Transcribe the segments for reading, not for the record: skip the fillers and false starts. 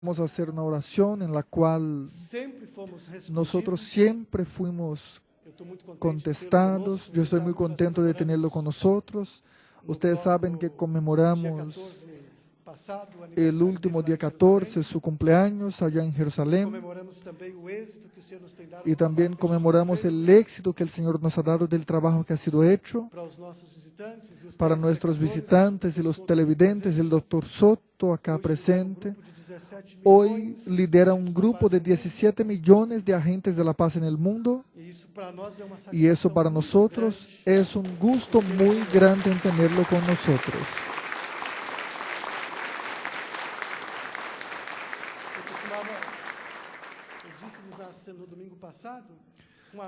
Vamos a hacer una oración en la cual nosotros siempre fuimos contestados. Yo estoy muy contento de tenerlo con nosotros. Ustedes saben que conmemoramos el último día 14, su cumpleaños allá en Jerusalén. Y también conmemoramos el éxito que el Señor nos ha dado del trabajo que ha sido hecho. Para nuestros visitantes y los televidentes, el Dr. Soto acá presente, hoy lidera un grupo de 17 millones de agentes de la paz en el mundo. Y eso para nosotros es un gusto muy grande en tenerlo con nosotros.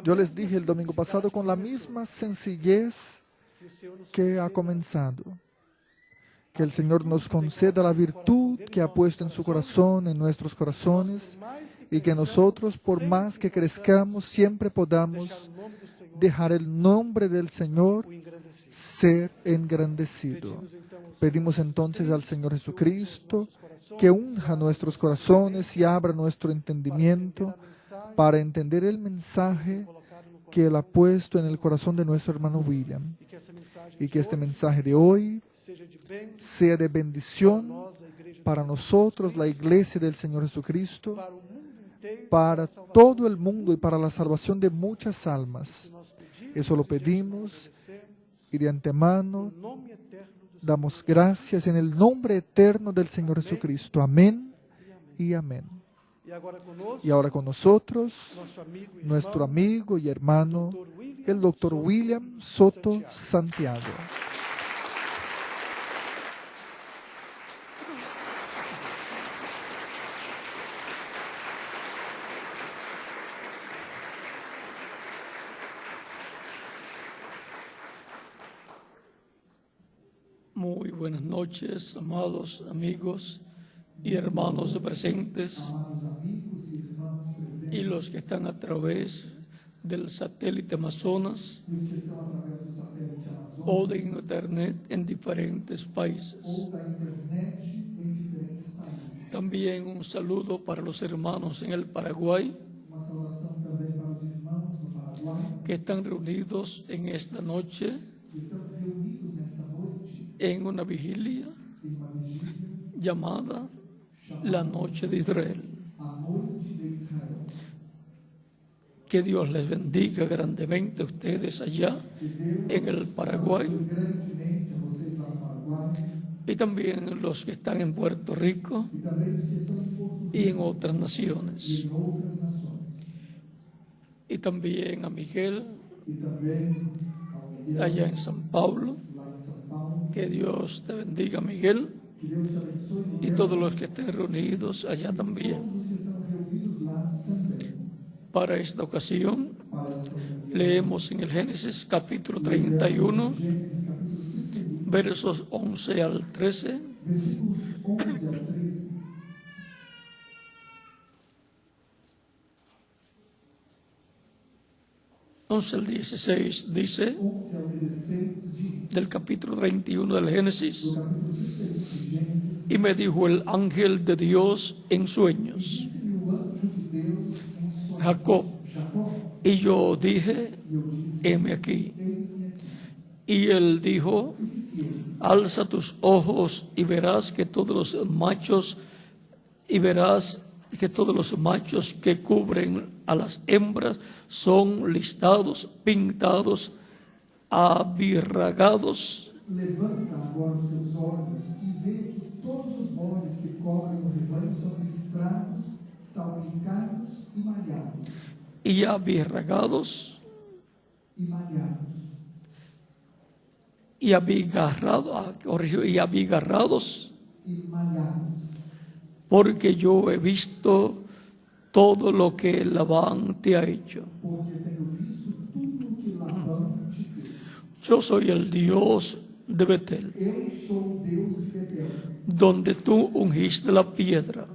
Yo les dije el domingo pasado con la misma sencillez que ha comenzado. Que el Señor nos conceda la virtud que ha puesto en su corazón, en nuestros corazones, y que nosotros, por más que crezcamos, siempre podamos dejar el nombre del Señor ser engrandecido. Pedimos entonces al Señor Jesucristo que unja nuestros corazones y abra nuestro entendimiento para entender el mensaje que Él ha puesto en el corazón de nuestro hermano William. Y que este mensaje de hoy sea de bendición para nosotros, la Iglesia del Señor Jesucristo, para todo el mundo y para la salvación de muchas almas. Eso lo pedimos y de antemano damos gracias en el nombre eterno del Señor Jesucristo. Amén y amén. Y ahora con nosotros, nuestro amigo y hermano, el Dr. William Soto Santiago. Muy buenas noches, amados amigos y hermanos presentes y los que están a través del satélite Amazonas o de internet en diferentes países. También un saludo para los hermanos en el Paraguay que están reunidos en esta noche en una vigilia llamada la Noche de Israel. Que Dios les bendiga grandemente a ustedes allá en el Paraguay y también los que están en Puerto Rico y en otras naciones. Y también a Miguel allá en San Pablo. Que Dios te bendiga, Miguel, y todos los que estén reunidos allá también. Para esta ocasión, leemos en el Génesis capítulo 31, versos 11 al 13. Entonces el 16 dice, del capítulo 31 del Génesis, y me dijo el ángel de Dios en sueños, Jacob, y yo dije, heme aquí. Y él dijo, alza tus ojos y verás que todos los machos, que cubren a las hembras son listados, pintados, abirragados. Levanta agora os teus olhos e vê que todos os bodes que cobrem o rebanho são listrados, salpicados e malhados. Y abirragados. Y abigarrados. Porque yo he visto todo lo que Labán te ha hecho. Yo soy el Dios de Betel, donde tú ungiste la piedra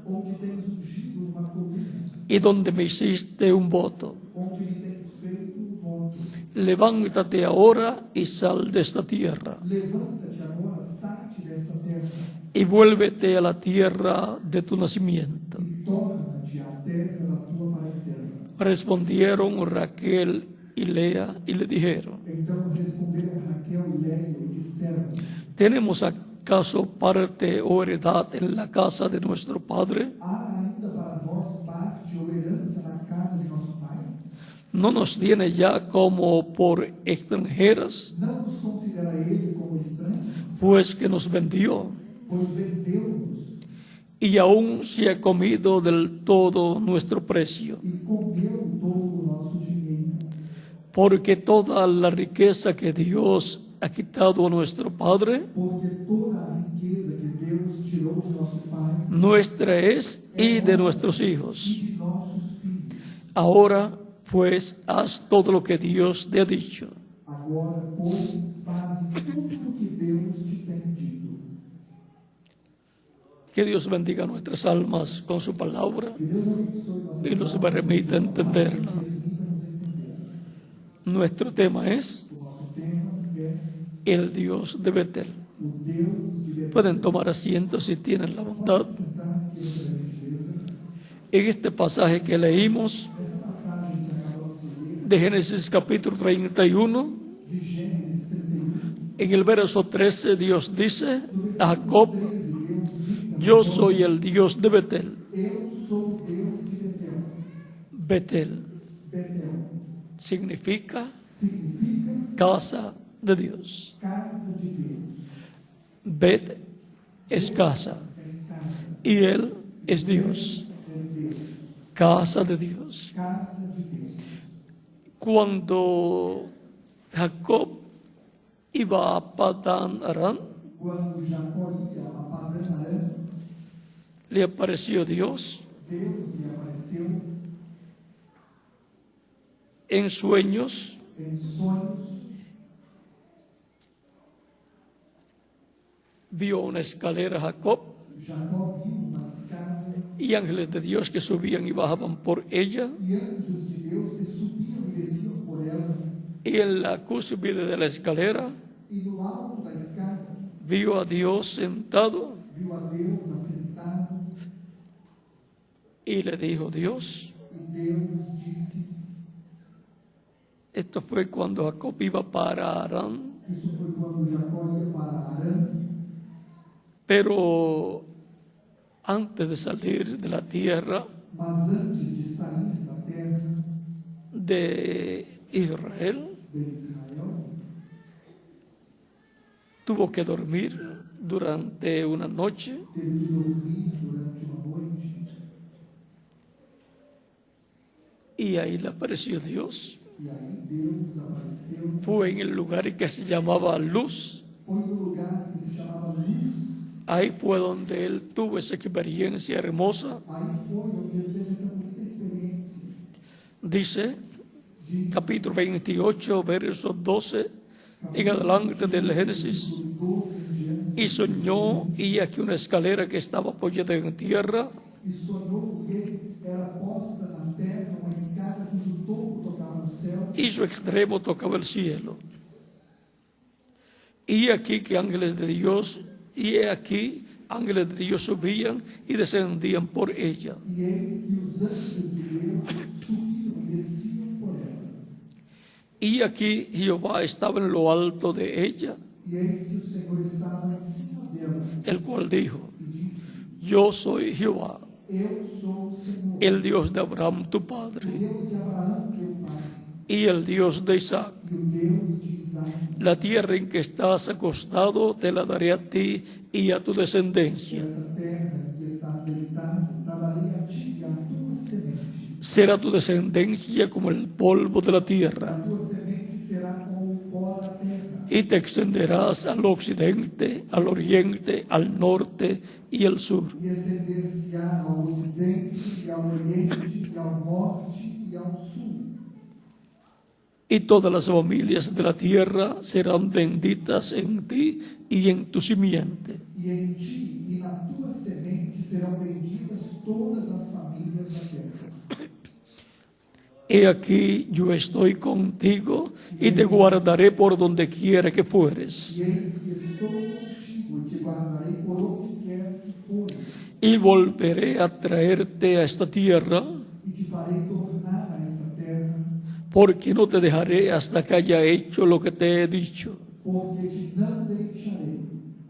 y donde me hiciste un voto. Levántate ahora y sal de esta tierra. Levanta-te agora, salte desta terra. Y y vuélvete a la tierra de tu nacimiento. e torna-te à terra da tua parentela. Respondieron Raquel y Lea y le dijeron: Então responderam Raquel e Léia e disseram: ¿tenemos acaso parte o heredad en la casa de nuestro padre? há ainda para nós parte ou herança na casa de nosso pai? ¿No nos tiene ya como por extranjeras? Não nos considera ele como estranhos, Pues que nos vendió pois vendeu-nos y aún se ha comido del todo nuestro precio. e comeu todo o nosso dinheiro. Porque toda la riqueza que Dios ha quitado a nuestro Padre, Porque toda a riqueza que Deus tirou de nosso pai nuestra es y de nuestros e hijos. de nossos filhos. Ahora, pues, haz todo lo que Dios te ha dicho. Agora, pois, faze tudo o que Deus te tem dito. Que Dios bendiga nuestras almas con su palabra Que Deus abençoe nossas y nos almas, permita entenderla. permita-nos entender. Nuestro tema es O nosso tema é el Dios de Betel. o Deus de Betel. Pueden tomar asiento si tienen la bondad. Pode sentar aqui sobre a gentileza. En este pasaje que leímos Essa passagem que acabamos de ler, de Génesis capítulo 31, de Gênesis 31, en el verso 13 Dios dice a Jacob: 13, Deus diz: yo soy el Dios de Betel. Eu sou o Deus de Betel. Betel Betel significa significa casa de Dios. casa de Deus. Bet es casa É casa, y Él es Dios. é Deus. Casa de Dios. Casa de Deus. Cuando Jacob iba a Padán Aram, Quando Jacó ia a Padã Arã, le apareció Dios Deus lhe apareceu en sueños em sonhos, vio una escalera Jacob Jacó viu uma escada y ángeles de Dios que subían y bajaban por ella, e anjos de Deus que subiam e desciam por ela, y en la cúspide de la escalera e no alto da escada vio a Dios sentado viu a Deus assentado, y le dijo Dios. e Deus disse, Esto fue cuando Jacob iba para Aram, isso foi quando Jacó ia para Arã, pero antes de salir de la tierra mas antes de sair da terra de Israel, de Israel, tuvo que dormir durante una noche teve que dormir durante uma noite, y ahí le apareció Dios. e aí Deus apareceu. Fue en el lugar que se llamaba Luz. Foi no lugar que se chamava Luz. Ahí fue donde él tuvo esa experiencia hermosa. Aí foi onde ele teve essa bonita experiência. Dice, De capítulo 28, verso 12 en adelante del Génesis. 12 em diante, Y soñó, y aquí una escalera que estaba apoyada en tierra, e sonhou que era posta na terra uma escada cujo topo tocava no céu, y su extremo tocaba el cielo. Y aquí que ángeles de Dios, y he aquí ángeles de Dios subían y descendían por ella. e eis que os anjos de Deus subiam e desciam por ela. Y aquí Jehová estaba en lo alto de ella, E eis que o Senhor estava em cima dela, el cual dijo: e disse, yo soy Jehová, eu sou o Senhor, el Dios de Abraham tu o padre, Deus de Abraão, teu pai, y el Dios de Isaac. e o Deus de Isaac. La tierra en que estás acostado te la daré a ti y a tu descendencia. Esta terra em que estás deitado, la darei a ti e a tua semente. Será tu descendencia como el polvo de la A tierra, tua semente será como o pó da terra, y te extenderás al occidente, al oriente, al norte y al sur. e estender-se-á ao ocidente, e ao oriente, e ao norte, e ao sul. Y todas las familias de la tierra serán benditas en ti y en tu simiente. E em ti e na tua semente serão benditas todas as famílias da terra. He aquí yo estoy contigo y te guardaré por donde quiera que fueres. E eis que estou contigo, e te guardarei por onde quer y volveré a traerte a esta tierra, e te farei tornar a esta terra, porque no te dejaré hasta que haya hecho lo que te he dicho. porque te não deixarei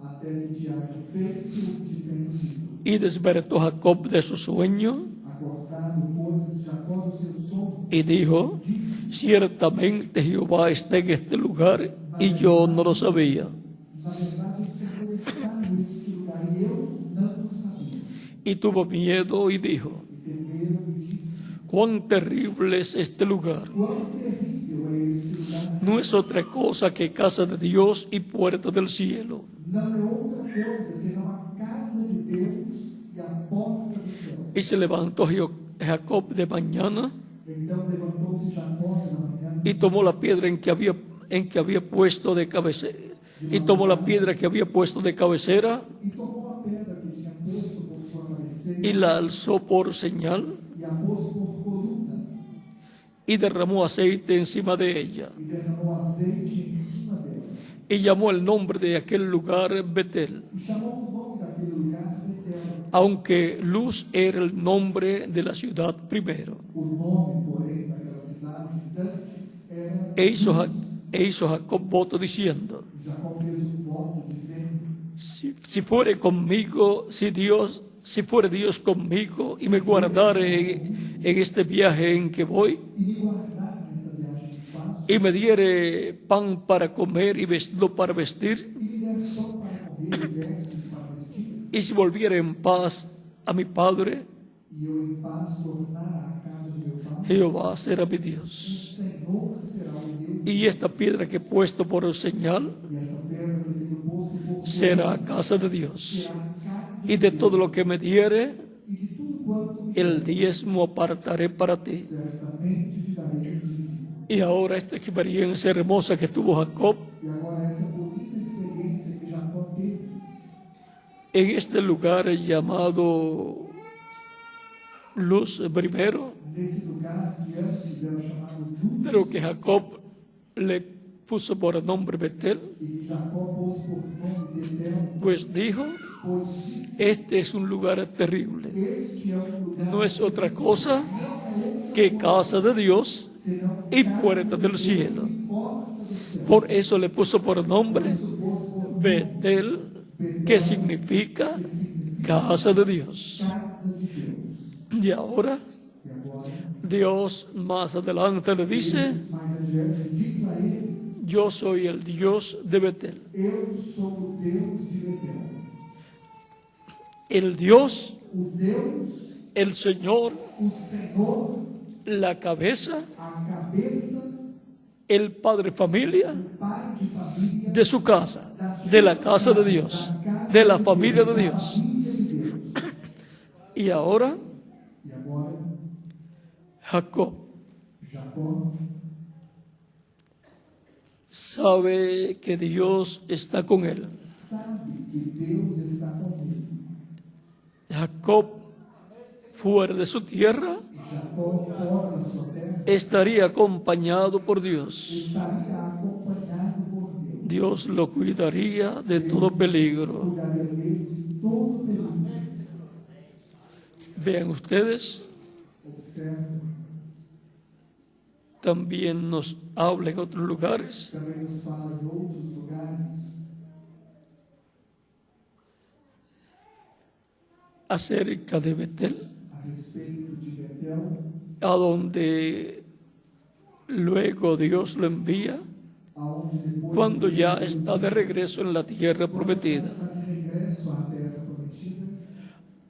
até que te haja feito o que te tenho dito. Y despertó Jacob de su sueño Acordado, pois, Jacó do seu sono, y dijo: ciertamente Jehová está en este lugar y yo no lo sabía. na verdade o Senhor está neste lugar e eu não o sabia. Y tuvo miedo y dijo: E temeram e disse: cuán terrible es este lugar. quão terrível é este lugar! No es otra cosa que casa de Dios y puerta del cielo. Não é outra coisa senão a casa de Deus e a porta do céu. Y se levantó Jacob de mañana Então levantou-se Jacó pela manhã y tomó la piedra en que había puesto de cabecera. Y tomó la piedra que había puesto de cabecera e tomou a pedra que tinha posto por sua cabeceira y la alzó por señal e a pôs por coluna y derramó aceite encima de ella. e derramou azeite em cima dela. Y llamó el nombre de aquel lugar Betel, E chamou o nome daquele lugar Betel. aunque Luz era el nombre de la ciudad primero. O nome, porém, daquela cidade antes era E hizo Jacob voto diciendo: Jacó fez voto dizendo: si fuere Dios conmigo y me guardare en este viaje en que voy, e me guardar nesta viagem que faço, y me diere pan para comer y vestido para vestir, e me der pão para comer e vestes para vestir, y si volviere en paz a mi padre, e eu em paz tornar à casa de meu pai, Jehová será mi o Dios. Senhor será o meu, Y esta piedra que he puesto por señal e esta pedra que tenho posto por será casa de Dios. será a casa Y de todo lo que me diere, e de tudo quanto me el diezmo apartaré para ti. certamente te darei o dízimo. Y ahora esta experiencia hermosa que tuvo Jacob E agora essa bonita experiência que Jacó teve en este lugar llamado Luz primero, nesse lugar que antes era chamado Luz, pero que Jacob le puso por nombre Betel, e que Jacó pôs por nome Betel, pues dijo: pois disse: este es un lugar terrible, este é um lugar no es otra cosa que casa de Dios senão y puerta del cielo. porta do céu. Por eso le puso por nombre Pôs por Betel, que significa casa de Dios. casa de Deus. Y ahora E agora, Dios más adelante le dice: mais adiante, diz a ele: yo soy el Dios de Betel. eu sou o Deus de Betel. El Dios, O Deus, el Señor, o Senhor, la cabeza, a cabeça, el padre familia o pai de família, de su casa, de la casa de Dios, de la familia de Dios. família de Deus. Y ahora E agora, Jacob Jacó sabe que Dios está con él. sabe que Deus está com ele. Jacob, fuera de su tierra, Jacó, fora da sua terra, estaría acompañado por Dios. estaria acompanhado por Deus. Dios lo cuidaría de todo peligro. Cuidaria dele de todo perigo. Vean ustedes, Observe, también nos habla en otros lugares também nos fala em outros lugares acerca de Betel, a respeito de Betel, a donde luego Dios lo envía aonde depois cuando ya está de regreso en la tierra prometida. está de regresso à terra prometida.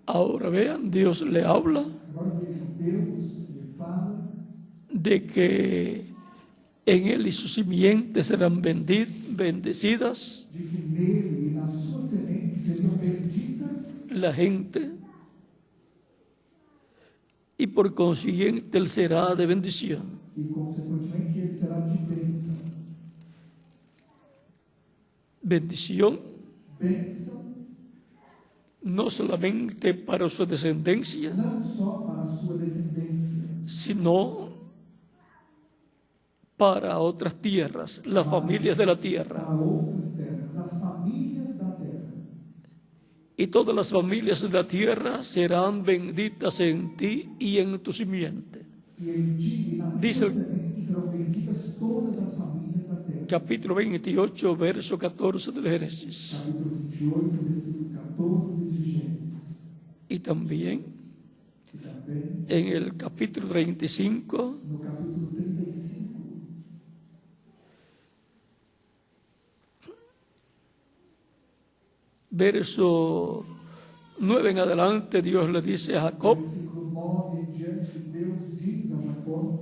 Ahora vean, Dios le habla Agora veja, Deus lhe fala de que en él y su simiente serán bendecidas de que nele e na sua semente seriam benditas la gente, y por consiguiente él será de bendición. e, consequentemente, ele será de bênção. Bendición Bênção no solamente para su descendencia, não só para a sua descendência, sino para otras tierras, las familias de la tierra. para outras terras, as famílias da terra. y todas las familias de la tierra serán benditas en ti y en tu simiente. E em ti e na Dice tua semente serão benditas todas as famílias da terra. Capítulo 28, verso 14 del Génesis. Capítulo 28, versículo 14 de Gênesis. Y también E também en el capítulo 35, no capítulo 35, verso 9 en adelante, Dios le dice a Jacob: versículo 9 em diante, Deus diz a Jacó,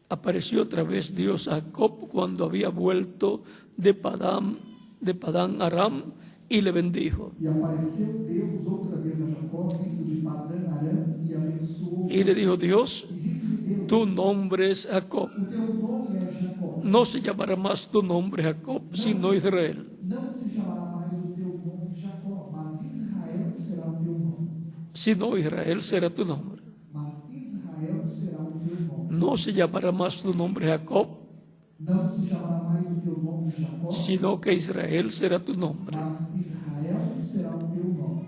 apareció otra vez Dios a Jacob cuando había vuelto de Padán Aram y le bendijo. e apareceu Deus outra vez a Jacó, vindo de Padã Aram, e abençoou. Y le dijo Dios: E disse-lhe Deus, tu nombre es Jacob, o teu nome é Jacó, no se llamará más tu nombre Jacob, sino Israel. não se chamará mais o teu nome Jacó, mas Israel será o teu nome. Sino Israel será tu nombre. Mas Israel será o teu nome. No se llamará más tu nombre Jacob, Não se chamará mais o teu nome Jacó, sino que Israel será tu nombre. mas Israel será o teu nome.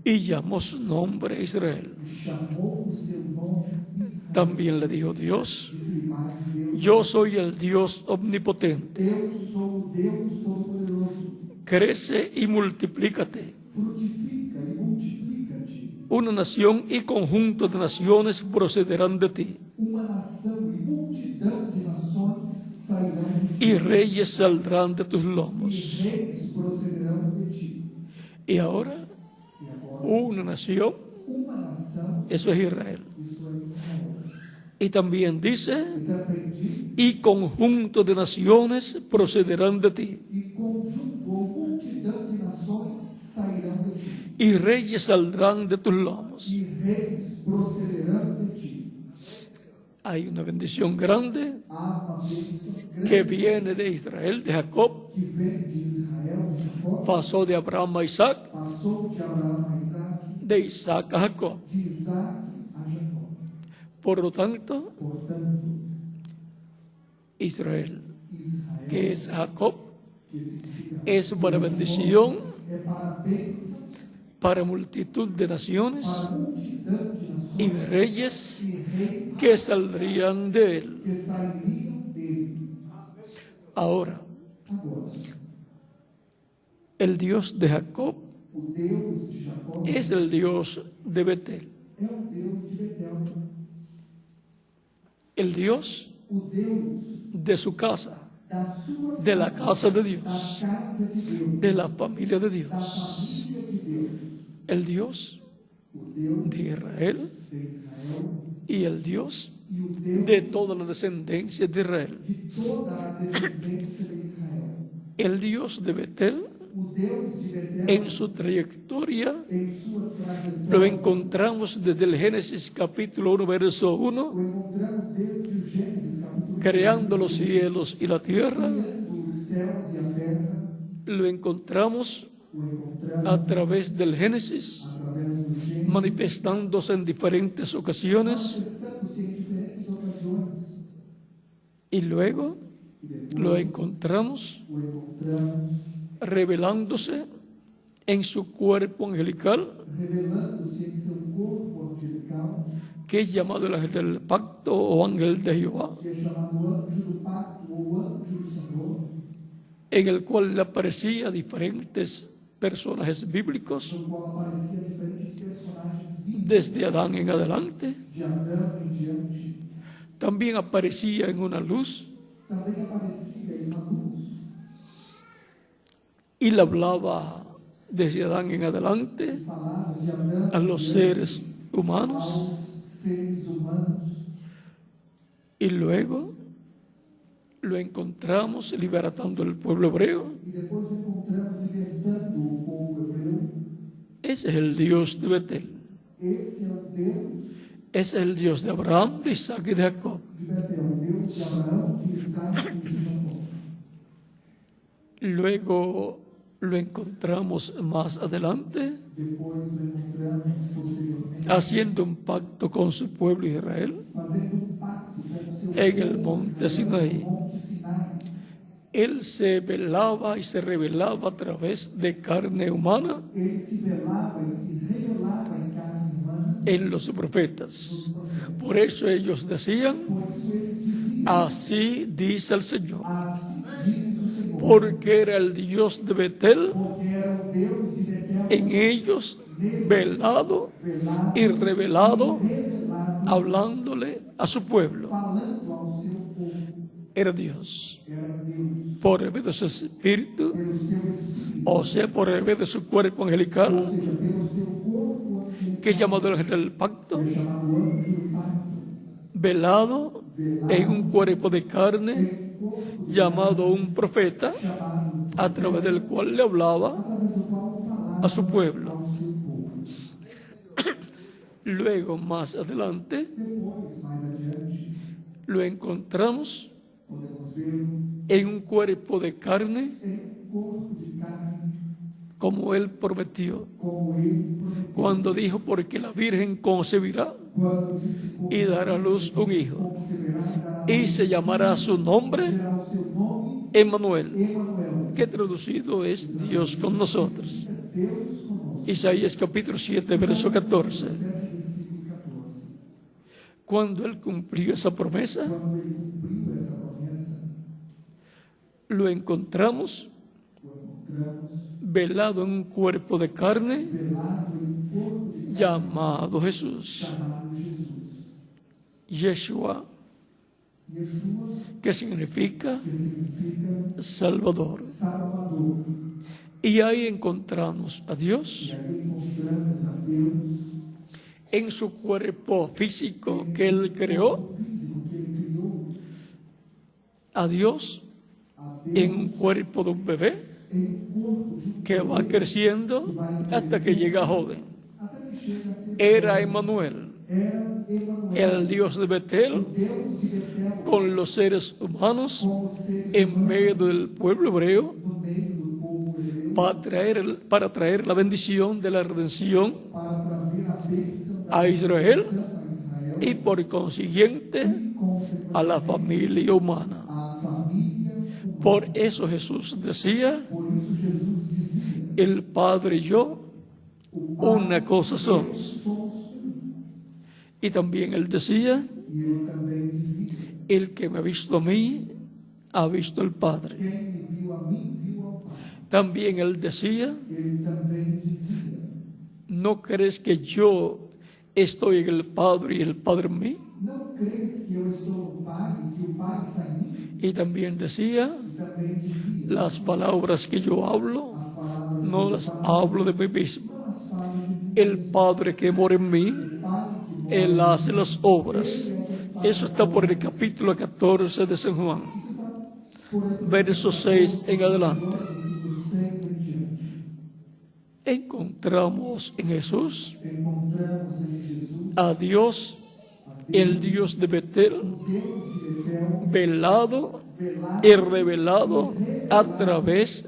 Y llamó su nombre Israel. E chamou o seu nome Israel. También le dijo Dios: Disse-lhe mais Deus, yo soy el Dios omnipotente, eu sou o Deus Todo-Poderoso. crece y multiplícate. Frutifica e multiplica-te. Una nación y conjunto de naciones procederán de ti, Uma nação e multidão de nações sairão de ti. y reyes saldrán de tus E lomos. reis procederão de ti. Y ahora, E agora, una nación, uma nação, eso es Israel. isso é Israel. Y también dice: E também diz, y conjunto de naciones procederán de ti, e conjunto ou multidão de nações sairão de ti. y reyes saldrán de tus lomos. E reis procederão de ti. Hay una bendición grande Há uma bênção grande que viene de Israel, de Jacob, que vem de Israel, de Jacó, pasó de Abraham a Isaac, passou de Abraão a Isaac, de Isaac a Jacob. de Isaac a Jacó. Por lo tanto, Portanto, Israel, Israel, que es Jacob, que significa es para bendición é para bênção, para multitud de naciones para multidão de nações y reyes e reis que saldrían de él. que sairiam dele. Ahora, Agora, el Dios de Jacob o Deus de Jacó es el Dios de Betel. é o Deus de Betel, El Dios o Deus de su casa, da sua de la casa de da Dios, casa de Deus, de la familia de da Dios. família de Deus, El Dios o Deus de Israel de Israel y el Dios e o Deus de toda la descendencia de Israel. de toda a descendência de Israel. El Dios de Betel, O Deus de Betel, en su trayectoria, em sua trajetória, lo encontramos desde el Génesis capítulo 1, verso 1, o encontramos desde o Gênesis capítulo creando los cielos y la tierra. criando os céus e a terra, Lo encontramos o encontramos a través del Génesis, através do Gênesis, manifestándose en diferentes ocasiones, manifestando-se em diferentes ocasiões, y luego e depois lo encontramos o encontramos revelándose en su cuerpo angelical, revelando-se em seu corpo angelical, que es llamado el ángel del pacto o ángel de Jehová, que é chamado anjo do pacto ou anjo do Senhor, en el cual le aparecía a diferentes personajes bíblicos, no qual aparecia diferentes personagens bíblicos, desde Adán en adelante. de Adão em diante. También aparecía en una luz Também aparecia em uma luz, y le hablaba desde Adán en adelante falava de Adão a los seres humanos, aos seres humanos, y luego lo encontramos libertando al pueblo hebreo. e depois o encontramos libertando o povo hebreu. Ese es el Dios de Betel. Esse é o Deus Ese es el Dios de Abraham, de Isaac y de Jacob. de Betel, o Deus de Abraão, de Isaac e de Jacó. Luego lo encontramos más adelante Depois o encontramos posteriormente haciendo un pacto con su pueblo Israel fazendo um pacto com o seu en el povo monte Israel, Sinaí. no Monte Sinai. Él se velaba y se revelaba a través de carne humana Ele se velava e se revelava em carne humana en los profetas. Por eso ellos decían, por isso eles diziam así dice el Señor, assim diz o Senhor porque era el Dios de Betel porque era o Deus de Betel en ellos velado velado y revelado, revelado hablándole a su pueblo. falando ao seu povo Era Dios era Deus por medio de su espíritu, pelo seu espírito o sea, por medio de su cuerpo ou angelical, seja pelo seu corpo que es llamado el ángel del pacto, é chamado anjo do pacto velado en un cuerpo de carne, em corpo llamado un profeta, chamado a través del cual le hablaba através do qual falava a su pueblo. ao seu povo. Luego, más adelante, Depois, mais adiante, lo encontramos podemos ver en un cuerpo de carne, em corpo de carne, como él prometió, como ele prometeu, cuando dijo, porque la Virgen concebirá quando disse y dará a luz un hijo, conceberá e dará y se llamará su nombre será o seu nome Emmanuel, Emanuel, que traducido es Dios con nosotros. Deus conosco. Isaías capítulo 7, verso 14. 7, versículo 14. Cuando él cumplió esa promesa, Quando ele cumpriu essa promessa, lo encontramos o encontramos velado en un cuerpo de carne velado em corpo de llamado Jesús, chamado Jesus. Yeshua, Yeshua, que significa que significa Salvador. Salvador. Y ahí encontramos a Dios E aí encontramos a Deus en su cuerpo físico que Él creó, físico que ele criou, a Dios a en Deus un cuerpo de un bebé em corpo de que va creciendo hasta que llega joven. até que chega a ser Era Emmanuel, era Emanuel, el Dios de Betel, Deus de Betel, con los seres humanos com os seres en medio del pueblo hebreo no meio do povo hebreu, para traer la bendición de la redención para trazer a bênção da a Israel salvação a Israel y por consiguiente e, consequentemente, a la familia humana. a família humana. Por eso Jesús decía, Por isso Jesus dizia: el Padre y yo una cosa somos. somos um. Y también él decía, E ele também dizia: el que me ha visto a mí, ha visto al Padre. quem me viu a mim, viu ao Pai. También él decía, Ele também dizia: ¿no crees que yo estoy en el Padre y el Padre en mí? não crees que eu estou no Pai e que o Pai está em mim? Y también decía, E também dizia: las palabras que yo hablo, as palavras no que las eu falo, hablo de mí mismo. não as falo de mim. El Padre que mora en mí, O Pai que mora Él hace las obras. Eso está por el capítulo 14 de San Juan, por el verso 6 en adelante. versículo 6 em diante. Encontramos en Jesús Encontramos em Jesus a Dios, el Dios de Betel, Deus de Betel, velado velado y revelado a través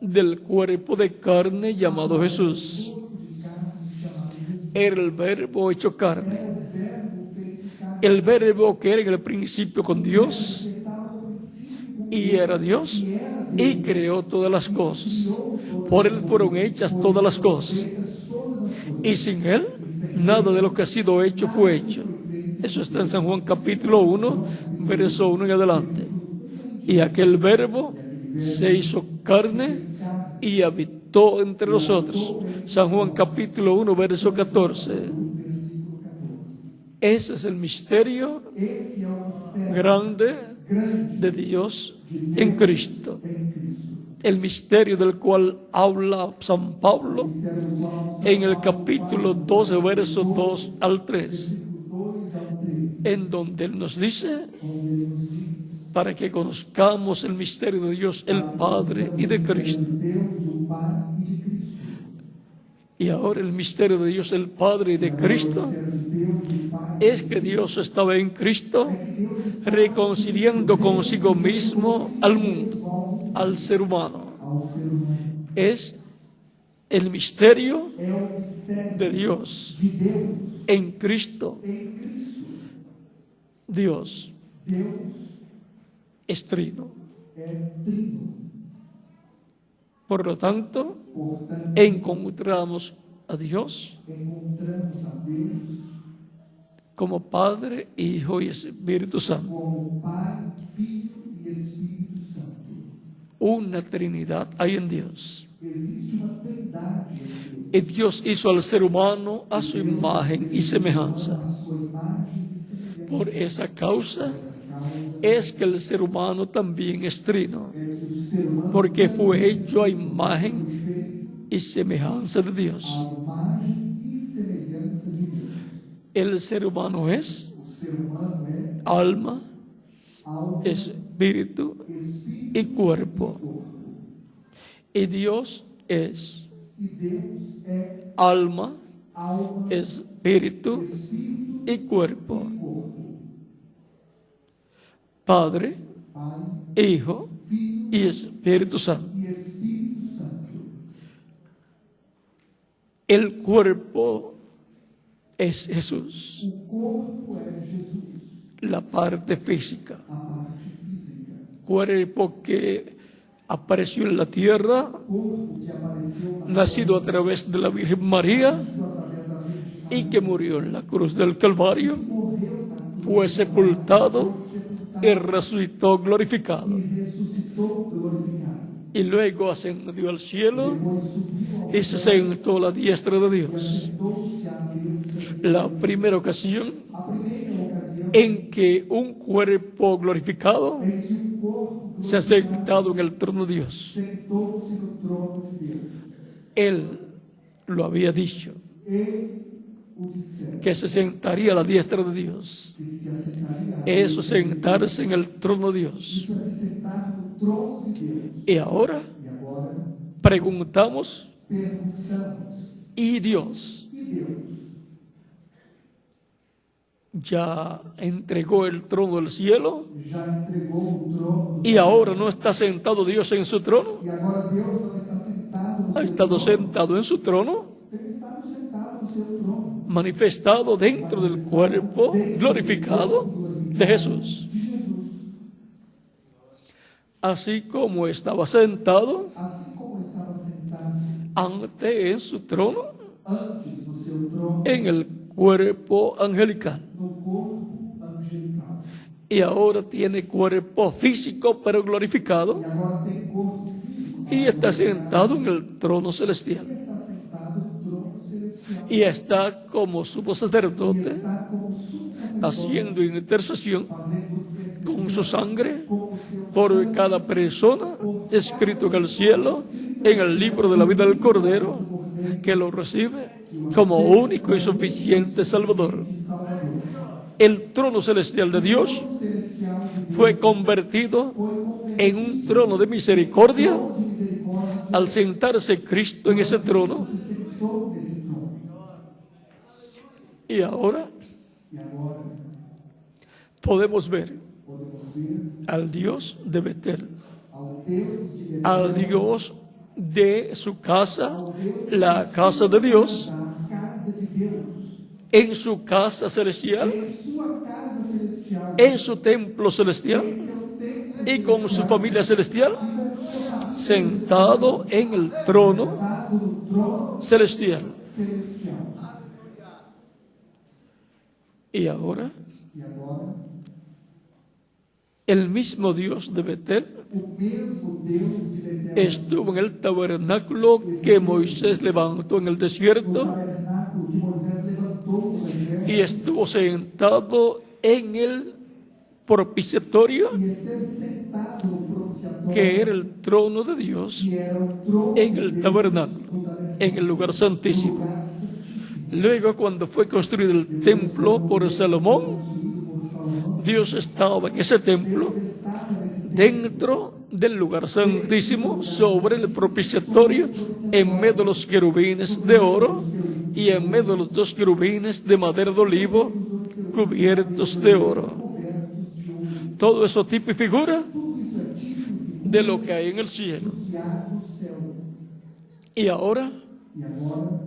del cuerpo de carne llamado Jesús. de carne chamado Jesus. Era el verbo hecho carne, O verbo feito carne el verbo que era en el principio con Dios que estava no princípio y era Dios y creó todas las cosas. Por Él fueron hechas todas las cosas. feitas todas as coisas. Y sin Él, nada de lo que ha sido hecho fue hecho. Eso está en San Juan capítulo 1, verso 1 en adelante. Y aquel verbo se hizo carne y habitó entre nosotros. San Juan capítulo 1, verso 14. Versículo 14. Ese es el misterio Esse é o mistério grande grande de Dios en Cristo. em Cristo. El misterio del cual habla San Pablo Mistério do qual en el capítulo 12, verso 2 al 3, versículo 2 ao 3, en donde Él nos dice, onde ele nos diz: para que conozcamos el misterio de Dios, el Padre y de Cristo. de Deus, o Pai e de Cristo. Y ahora el misterio de Dios, el Padre y de Cristo, O mistério de Deus, o Pai, es que Dios estaba en Cristo é que Deus está reconciliando consigo mismo al mundo, al ser humano. ao ser humano. Es el misterio É o mistério de Dios de Deus en Cristo. em Cristo. Dios Deus es trino. é trino. Por lo tanto, Portanto, encontramos a Dios encontramos a Deus como Padre, Hijo y Espíritu Santo. como Pai, Filho e Espírito Santo. Una Trinidad hay en Dios. Existe uma trindade em Deus. Y Dios hizo al ser humano a su imagen y semejanza. A sua imagem e semelhança. Por esa causa Essa causa es que el ser humano también es trino, é que o ser humano porque fue hecho a imagen foi feito y semejanza de Dios. à imagem e semelhança de Deus. El ser humano es O ser humano é alma, alma, espíritu espírito y cuerpo. e corpo. Y Dios es E Deus é alma, alma, espíritu espírito y cuerpo. e corpo. Padre, Pai, Hijo Filho y Espíritu Santo. e Espírito Santo. El cuerpo es Jesús, O corpo é Jesus, la parte física. a parte física. Cuerpo que apareció en la tierra, Corpo que apareceu na nacido a través de la Virgen María através da Virgem y que murió en la cruz del Calvario, morreu na cruz, fue sepultado y resucitó glorificado. e ressuscitou glorificado. Y luego ascendió al cielo Depois subiu ao y se sentó a la diestra de Dios. sentou-se à destra. La primera ocasión A primeira ocasião en que un cuerpo glorificado em que o corpo se ha sentado en el trono de Dios. sentou-se no trono de Deus. Él lo había dicho, Ele o dissera, que se sentaría a la diestra de Dios. que se assentaria a Eso, sentarse en el trono de Dios. Isso é se sentar no trono de Deus. Y ahora E agora preguntamos, perguntamos, ¿y Dios e Deus ya entregó el trono del cielo? já entregou o trono? ¿Y ahora no está sentado Dios en su trono? E agora Deus não está sentado no ¿Ha seu estado trono? sentado en su trono? Ele está sentado no seu trono. Manifestado dentro del cuerpo glorificado de Jesús. De Jesus. Así como estaba sentado Assim como estava sentado antes en su trono, antes no seu trono, en el cuerpo angelical. no corpo angelical. Y ahora tiene cuerpo físico pero glorificado E agora tem corpo físico. y está sentado en el trono celestial. Ele está sentado no trono celestial. Y está como sumo E sacerdote está como sumo sacerdote, haciendo intercesión fazendo intercessão con su sangre com o seu por cada persona escrito en el cielo, en el libro de la vida del Cordero, que lo recibe como único y suficiente Salvador. Salvador. El trono celestial de Dios Celestial de fue convertido en un trono de misericordia misericórdia al sentarse Cristo en ese trono. se sentou nesse trono. Y ahora E agora podemos ver podemos ver al Dios de Betel, ao Deus de Betel, al Dios de su casa, la casa de Dios, da casa de Deus, en su casa celestial, em sua casa celestial, en su templo celestial em seu templo y con su familia celestial, e com sua família, sentado en el trono sentado no trono celestial. celestial. Y ahora E agora, el mismo Dios de Betel o mesmo Deus de Betel, estuvo en el tabernáculo que Moisés levantó en el no desierto tabernáculo que Moisés levantou no deserto, y estuvo sentado en el propiciatorio, e esteve sentado no propiciatório, que era el trono de Dios, que era o trono en de el Deus, tabernáculo, no tabernáculo, en el lugar santísimo. lugar santíssimo. Luego, cuando fue construido el templo por Salomón, Construído por Salomão, Dios estaba en ese templo, Deus estava nesse templo, dentro del lugar santísimo, sobre el propiciatorio, en medio de los querubines de oro y en medio de los dos querubines de madera de olivo cubiertos de oro. cobertos de ouro. Todo eso tipo y figura Tudo isso é tipo de lo que hay en el cielo. que há no céu. Y ahora, E agora,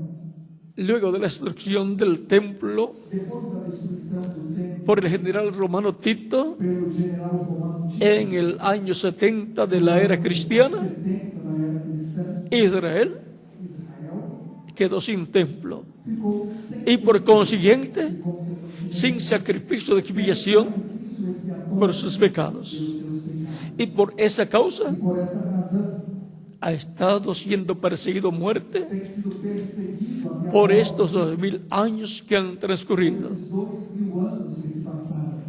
luego de la destrucción del templo, depois da destruição do templo, por el general romano Tito pelo general romano Tito, en el año 70 de la era cristiana, 70 da era cristã, Israel Israel quedó sin templo ficou sem y por consiguiente consequentemente sin sacrificio de expiación sacrifício expiatório por sus pecados. pelos seus pecados. Y por esa causa Por essa razão, ha estado siendo perseguido a muerte tem sido perseguido até por agora, estos 2000 años que han transcurrido, esses 2000 anos que se passaram,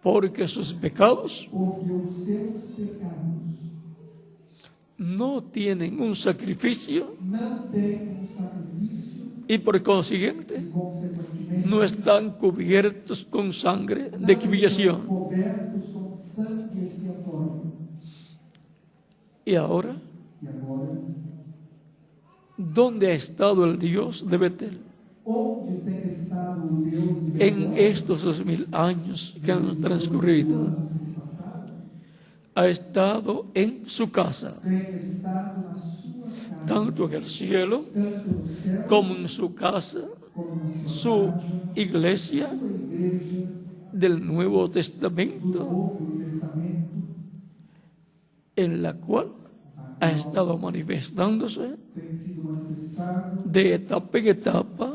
porque sus pecados porque os seus pecados no tienen un sacrificio não têm sacrifício y por consiguiente e, consequentemente, no están cubiertos con sangre de expiación. cobertos com sangue expiatório. Y ahora, E agora, ¿dónde ha estado el Dios de Betel onde tem estado o Deus de en estos 2000 años que han transcurrido? anos que se passaram? Ha estado en su casa, Tem estado na sua casa, tanto en el cielo tanto no céu como en su casa, como na sua su casa, iglesia sua igreja del Nuevo do Testamento, Novo Testamento, en la cual ha estado manifestándose tem sido manifestado de etapa en etapa,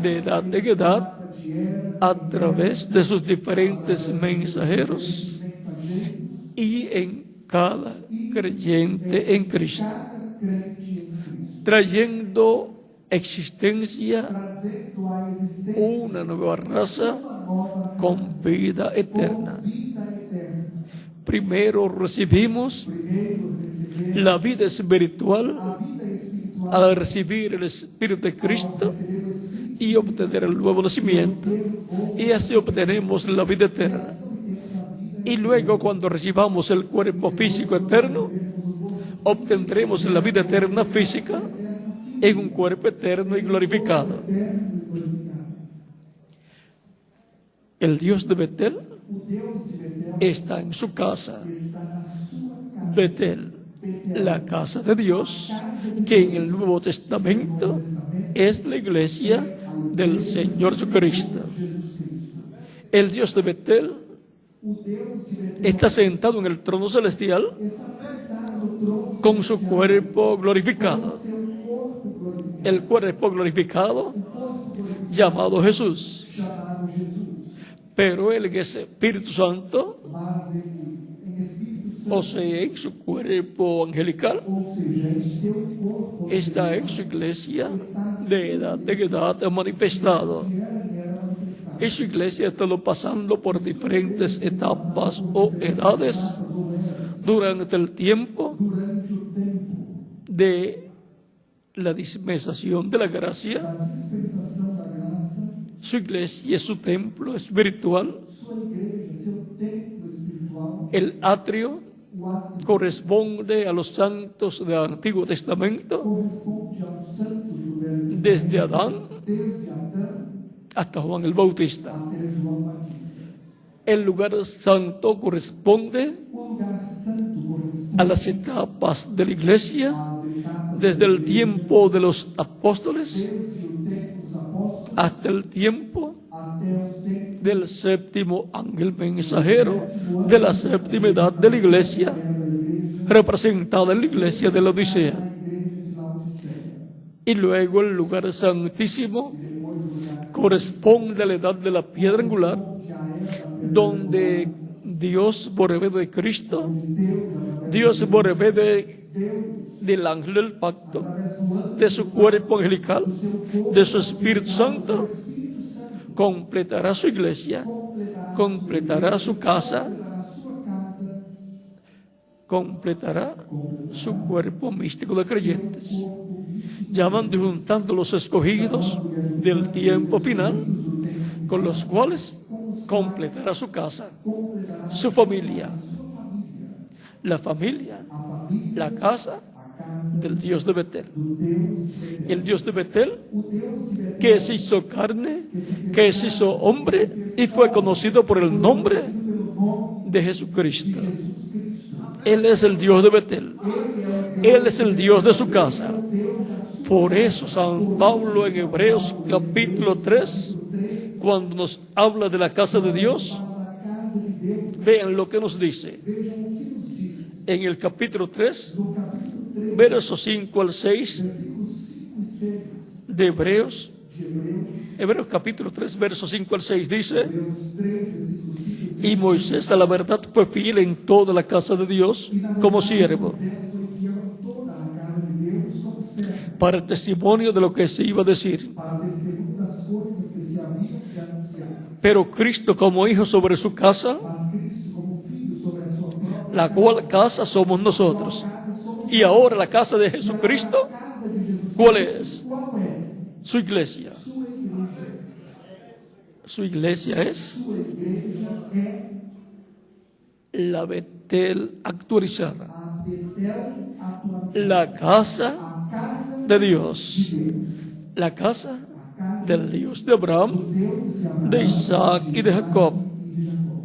de edad en edad, etapa de era a través de sus diferentes mensajeros mensageiros, y en cada creyente en Cristo, cada crente em Cristo, trayendo existencia trazendo à existência una nueva raza uma nova con vida eterna. vida eterna. Primero recibimos Primeiro, receber la vida espiritual a vida espiritual, al recibir el Espíritu de Cristo receber o Espírito y obtener el nuevo nacimiento, y así obtenemos la vida eterna. e temos a vida Y luego, cuando recibamos el cuerpo físico eterno, obtendremos la vida eterna física en un cuerpo eterno y glorificado. eterna e glorificada. El Dios de Betel O Deus de Betel está en su casa. está na sua casa, Betel, la casa de Dios, que en el Nuevo Testamento es la iglesia del Señor Jesucristo. Jesus Cristo. El Dios de Betel O Deus de Betel está sentado en el trono celestial está sentado no trono, con su cuerpo glorificado. seu corpo glorificado, El cuerpo glorificado llamado Jesús. chamado Jesus. Pero Él en ese Espíritu Santo, Mas ele, em Espírito Santo, o sea, en su cuerpo angelical, ou seja, em seu corpo, está en su iglesia de edad en edad manifestado. que era manifestado. Y su iglesia ha estado pasando por diferentes etapas o edades durante el tiempo Durante o tempo de la dispensación de la gracia. da dispensação da graça, Su iglesia es su templo espiritual. sua igreja, seu templo espiritual, El atrio o átrio corresponde a los santos del Antiguo Testamento, corresponde aos santos do Velho Testamento, desde Adán desde Adão hasta Juan el Bautista. até João Batista. El lugar santo corresponde O lugar santo corresponde a las etapas de la iglesia, às etapas desde el tiempo de los apóstoles desde o tempo dos apóstolos hasta el tiempo até o tempo del séptimo ángel mensajero de la séptima edad de la iglesia, da igreja, representada en la iglesia de la Odisea. da igreja de Laodiceia. Y luego el lugar santísimo Depois o lugar corresponde a la edad de la piedra angular, onde a era da donde Dios, por medio de Cristo, Deus, Dios, por medio Deus, del ángel del pacto, através do anjo de su cuerpo angelical, de su Espíritu Santo, Espírito Santo, completará su iglesia, completará su casa, na sua casa, completará su cuerpo místico de creyentes, llamando y juntando los escogidos del tiempo final, con los cuales completará su casa, su familia, la familia, la casa del Dios de Betel. El Dios de Betel, que se hizo carne, que se hizo hombre y fue conocido por el nombre de Jesucristo. Él es el Dios de Betel. Él es el Dios de su casa. Por eso San Pablo en Hebreos capítulo 3, cuando nos habla de la casa de Dios, fala da casa de Deus, vean lo que nos dice. vejam o que nos diz. En el capítulo 3, No capítulo 3, versos 5 al 6 versículos 5 e 6 de Hebreos. de Hebreus, Hebreos capítulo 3, versos 5 al 6 dice: Hebreus 3, versículos 5 e 6. y Moisés a la verdad fue fiel en toda la casa de Dios E na como verdade, siervo, Moisés foi fiel em toda a casa de Deus como servo, para testimonio de lo que se iba a decir. para testemunho das coisas que se haviam de anunciar. Pero Cristo como hijo sobre su casa, Mas Cristo como filho sobre a sua própria la cual casa somos nosotros. casa somos Y ahora la casa de Jesucristo, casa de Jesus. ¿cuál es? Qual é? Su iglesia. Sua igreja. Su iglesia es Sua igreja é la Betel actualizada, a Betel atualizada. la casa A casa de Dios, de Deus. la casa A casa del Dios de Abraham, do Deus de Abraão, de Isaac y de Jacob. e de Jacó.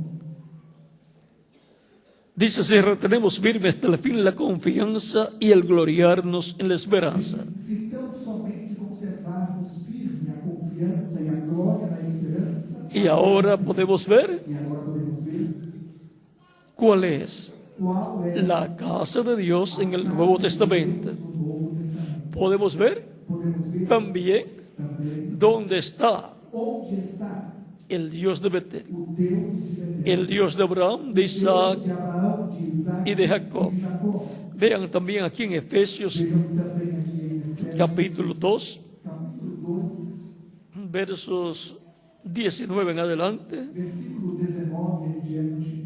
Dice: si retenemos firme hasta el fin la confianza y el gloriarnos en la esperanza. Se tão somente conservarmos firme a confiança e a glória na esperança, Y ahora podemos ver e agora podemos ver cuál es qual é la casa de Dios en el Nuevo Testamento. o Novo Testamento. Podemos ver Podemos ver también também dónde está onde está el Dios de Betel, o Deus de Betel, el Dios de Abraham, de Isaac de Abraão, de Isaac y de Jacob. e de Jacó. Vean también aquí en Efesios Vejam também aqui em Efésios, capítulo 2, capítulo 2, versos 19 en adelante. versículo 19 em diante.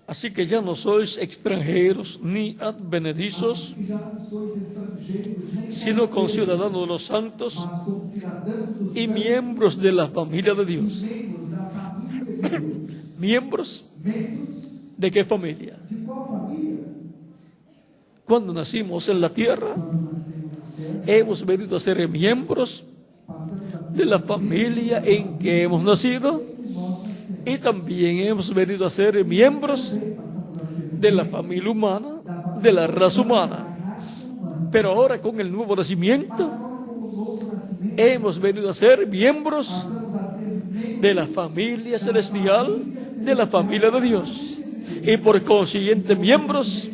Así que ya no sois extranjeros ni advenedizos, Que já não sois estrangeiros, nem sino forasteiros, conciudadanos de los santos mas concidadãos dos y santos, miembros de la familia de Dios. membros da família de Deus. ¿Miembros Membros de qué familia? de qual família? Cuando nacimos en la tierra, Quando nascemos na terra, hemos venido a ser miembros passamos a ser de la familia en que hemos nacido nós nascemos. y también hemos venido a ser miembros Passamos a ser de la familia humana, de la raza humana. raça humana. Pero ahora con el nuevo nacimiento Agora, com o novo nascimento, hemos venido a ser miembros passamos a ser membros de la familia celestial, de la familia de Dios y por consiguiente miembros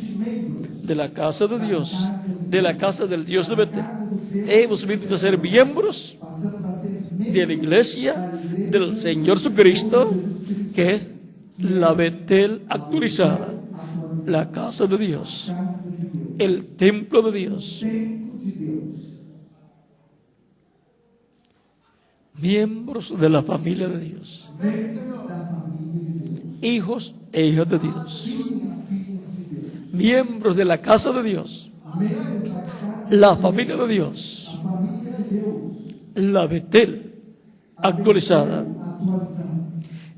de la casa de Dios, de la casa del Dios de Betel. Hemos venido a ser miembros passamos a ser membros de la iglesia del Señor Jesucristo, que es la Betel actualizada, la casa de Dios, casa de Deus, el templo de Dios, templo de Deus, miembros de la familia de Dios, membros da família de Deus, hijos e hijas de Dios, filhos e filhas de Deus, miembros de la casa de Dios, membros da casa, la familia de Dios, a família de Deus, la Betel actualizada, atualizada,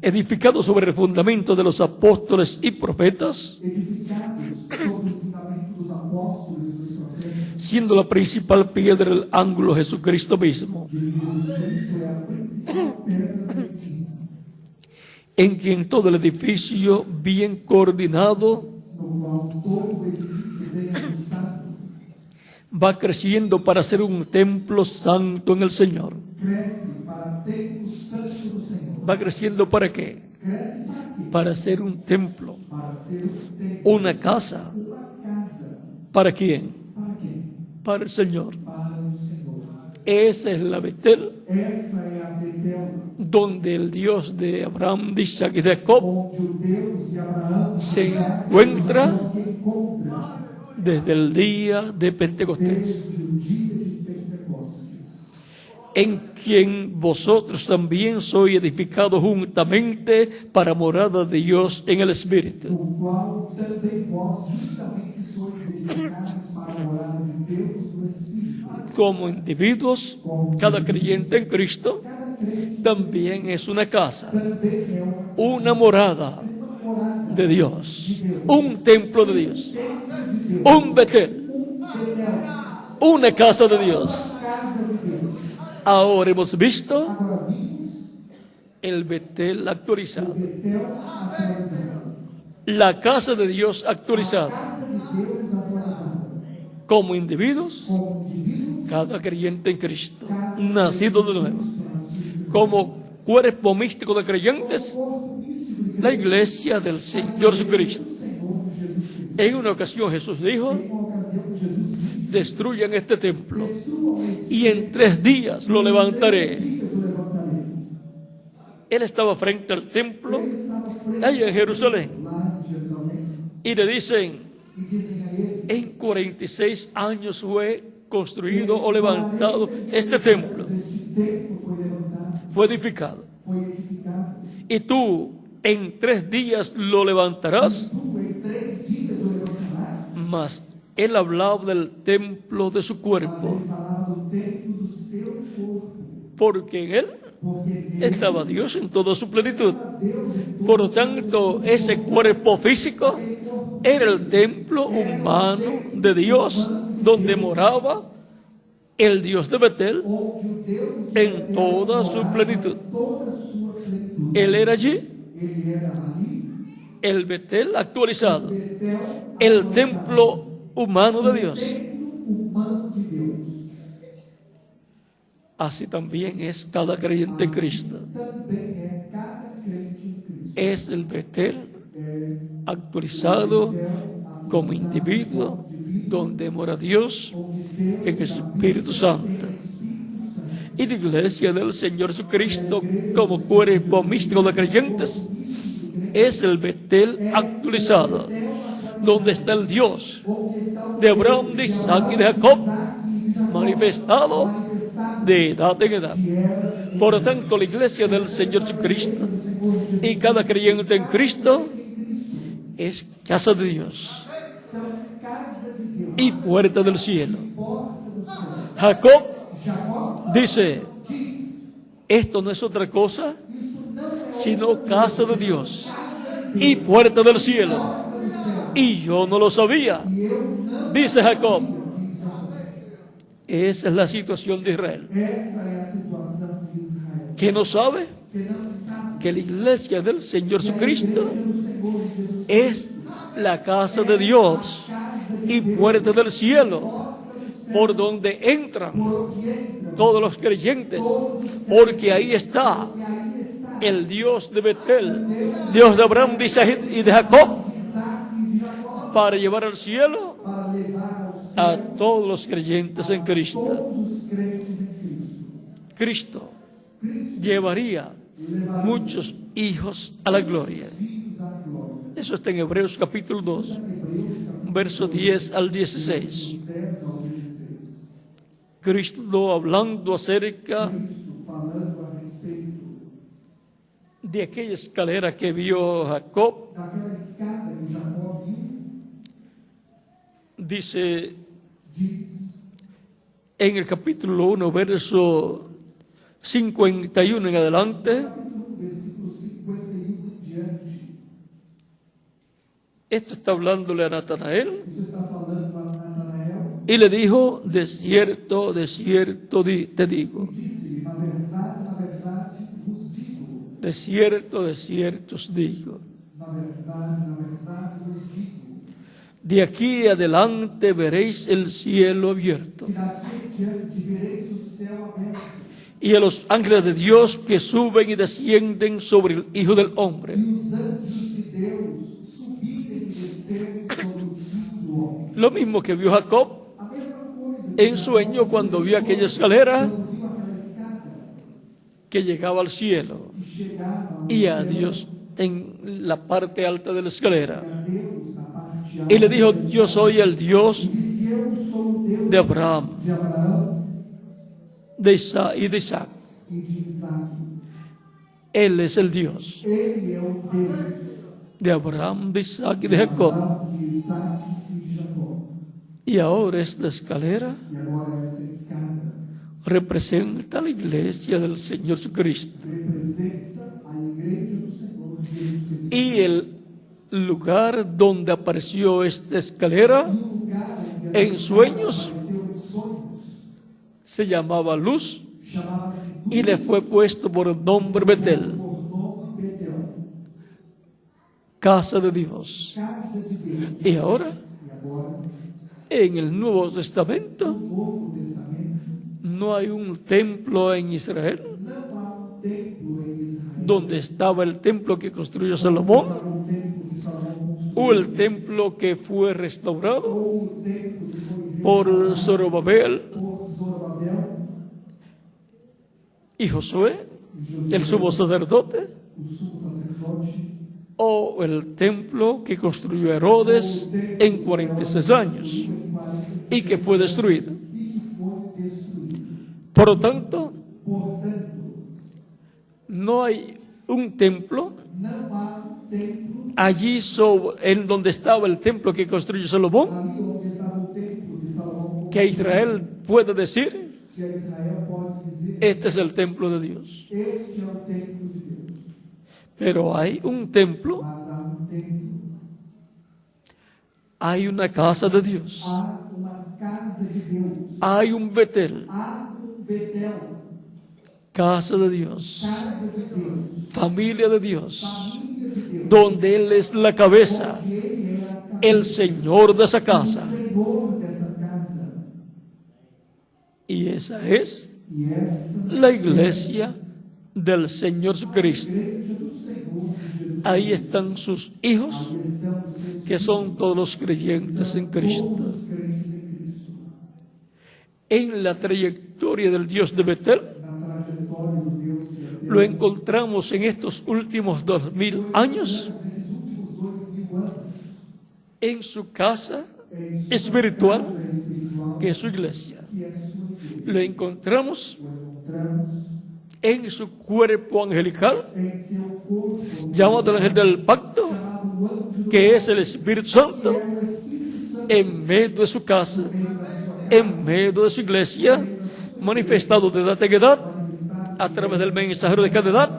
edificado sobre el fundamento de los apóstoles y profetas, edificados sobre o fundamento dos apóstolos e dos profetas, siendo la principal piedra del ángulo Jesucristo mismo, de Jesus Cristo é a principal pedra da esquina, en quien todo el edificio bien coordinado no qual todo o edifício bem ajustado va creciendo para ser un templo santo en el Señor. cresce para templo santo do Senhor. ¿Va creciendo para qué? Cresce para quê? Para ser un templo, Para ser um templo, una casa. uma casa. ¿Para quién? Para quem? Para el Señor. Para o Senhor. Esa es la Betel, Essa é a Betel, donde el Dios de Abraham, de Isaac y de Jacob onde o Deus de Abraão se Isaac, encuentra se encontra desde el día de Pentecostés, desde o dia de Pentecostes, en quien vosotros también sois edificados juntamente para morada de Dios en el Espíritu. no qual também vós justamente sois edificados para a morada de Deus no Espírito. Como individuos, cada creyente en Cristo Cada crente también es una casa, também é una morada morada de Dios, un templo de Dios, un Betel, una casa de Dios. casa de Deus. Ahora hemos visto Agora vimos el Betel actualizado, Betel atualizado, la casa de Dios actualizada. casa de Deus atualizada, Como individuos, como indivíduos cada creyente en Cristo, nacido de nuevo, nascidos de como cuerpo místico de creyentes, corpo místico de la iglesia del Señor Jesucristo. do Senhor Jesus Cristo. En una ocasión Jesús dijo: Em uma ocasião, Jesus disse: destruyan este templo destruam este y en 3 días lo levantaré. 3 dias o levantarei. Él estaba frente al templo, Ele estava frente allá en Jerusalén, lá em Jerusalém y le dicen: e dizem a ele: en 46 años fue construido o levantado este templo, este templo foi levantado, fue edificado, foi edificado. y tú en 3 días lo levantarás. Tu em 3 dias o levantarás. Mas él hablaba del templo de su Mas cuerpo, ele falava do templo do seu corpo, porque en él porque nele estaba Dios en toda su plenitud. estava Deus em todo Por lo tanto, esse cuerpo físico era el templo humano de Dios, donde moraba el Dios de Betel onde o Deus de en Betel toda su morava plenitud. em toda a sua plenitude. Él era allí, Ele era ali, el Betel actualizado, Betel, el templo humano de Dios. templo humano de Deus. Así también es cada creyente en Cristo. Também é cada crente em Cristo. Es el Betel É actualizado Betel, como individuo donde mora Dios onde Deus en Espíritu Santo. Y la iglesia del Señor Jesucristo como cuerpo místico de creyentes es el Betel actualizado, donde está el Dios onde está o de Abraham, de Isaac y de Jacob, manifestado manifestado de edad en edad. que era Por lo tanto, la iglesia del Señor Jesucristo y cada creyente en Cristo es casa de Dios são casa de Deus, y puerta del cielo. porta do céu. Jacob Jacó dice: diz: esto no es otra cosa isto não é sino casa de Dios y puerta del cielo. Y yo no lo sabía, dice Jacob. Esa es la situación de Israel. essa é a situação de Israel, ¿Qué no sabe? que não sabe Que la iglesia del Señor Jesucristo que o Senhor Jesus es la casa de Dios y puerta del cielo, por donde entran todos los creyentes, porque ahí está el Dios de Betel, Dios de Abraham, de Isaac y de Jacob, para llevar al cielo para levar ao céu a todos los creyentes en Cristo. todos os crentes em Cristo. Cristo llevaría muchos hijos a la gloria. Filhos à glória. Eso está en Hebreos capítulo 2, versos 10 al 16. 10 ao 16. Cristo hablando acerca Cristo falando a respeito de aquella escalera que vio Jacob, daquela escada que Jacó viu, dice diz en el capítulo 1, verso 51 en adelante, capítulo 1, versículo 51 em diante. esto está hablándole a Natanael, Isso está falando a Natanael y le dijo: de cierto te digo, e disse-lhe: na verdade vos digo, de cierto os digo, na verdade vos digo, de aquí adelante veréis el cielo abierto que daqui em diante vereis o céu aberto y a los ángeles de Dios que suben y descienden sobre el Hijo del Hombre. e os anjos de Deus subirem e descerem sobre o Filho do Homem. Lo mismo que vio Jacob A mesma coisa en sueño cuando vio aquella escalera quando viu aquela escada que llegaba al cielo que chegava y a Dios en la parte alta de la escalera. a Deus na parte alta. Y le dijo: yo soy el Dios Disse: eu sou o Deus de Abraham, de Abraão de Isaac y de Isaac. e de Isaac. Él es el Dios Ele é o Deus de Abraham, de Isaac y de de Jacob. Abraão, de Isaac e de Jacó. Y ahora esta escalera E agora essa escada representa a la iglesia del Señor Jesucristo. representa a igreja do Senhor Jesus Cristo. Y el lugar donde apareció esta escalera E o lugar em que a en sueños apareceu em sonhos se llamaba Luz chamava-se y le fue puesto por nombre Betel, por nome Betel, casa de Dios. casa de Deus. Y ahora, E agora, en el Nuevo Testamento, no Novo Testamento, no hay un templo en Israel não há um donde estaba el templo que construyó Salomón, estava o templo que Salomão construiu, o el templo que fue restaurado ou o templo que foi por restaurado Zorobabel por Zorobabel y Josué, e Josué, el sumo sacerdote, o sumo sacerdote, o el templo que construyó Herodes en 46 años y que fue destruido. e que foi destruído. Por lo tanto, Portanto, no hay un templo não há um templo allí en donde estaba el templo que construyó Salomón, ali onde estava o templo de Salomão, que Israel puede decir, que Israel pode dizer, este es el templo de Dios. este é o templo de Deus. Pero hay un templo, Mas há um templo, hay una casa de Dios, há uma casa de Deus, hay un Betel, há um Betel, casa de Dios, casa de Deus, familia de Dios, família de Deus, donde Él es la cabeza, que Ele é a casa, el Señor de esa casa. Senhor dessa casa. Y esa es E essa la iglesia del Señor Jesucristo. igreja do Senhor Jesus. Ahí están sus hijos, Aí estão seus que son todos los creyentes en Cristo. todos os crentes em Cristo. En la trayectoria del Dios de Betel, Na trajetória do Deus de Deus, lo encontramos en estos últimos 2000 años, nesses últimos 2000 anos, en su casa em sua espiritual, casa espiritual, que es su iglesia. que é sua igreja. Lo encontramos O encontramos en su cuerpo angelical, em seu corpo, llamado el ángel del pacto, chamado anjo do que es el Espíritu Santo, que é o Espírito Santo, en medio de su casa, en medio de su iglesia, manifestado de edad en edad, a través del mensajero de cada edad,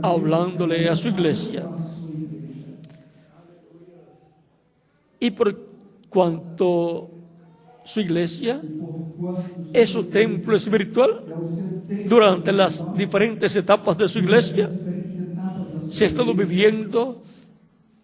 hablándole a su iglesia. a sua igreja. Y por cuanto su iglesia Por quanto es su templo espiritual, é o seu tempo, durante las diferentes etapas de su iglesia, diferentes etapas da se ha estado viviendo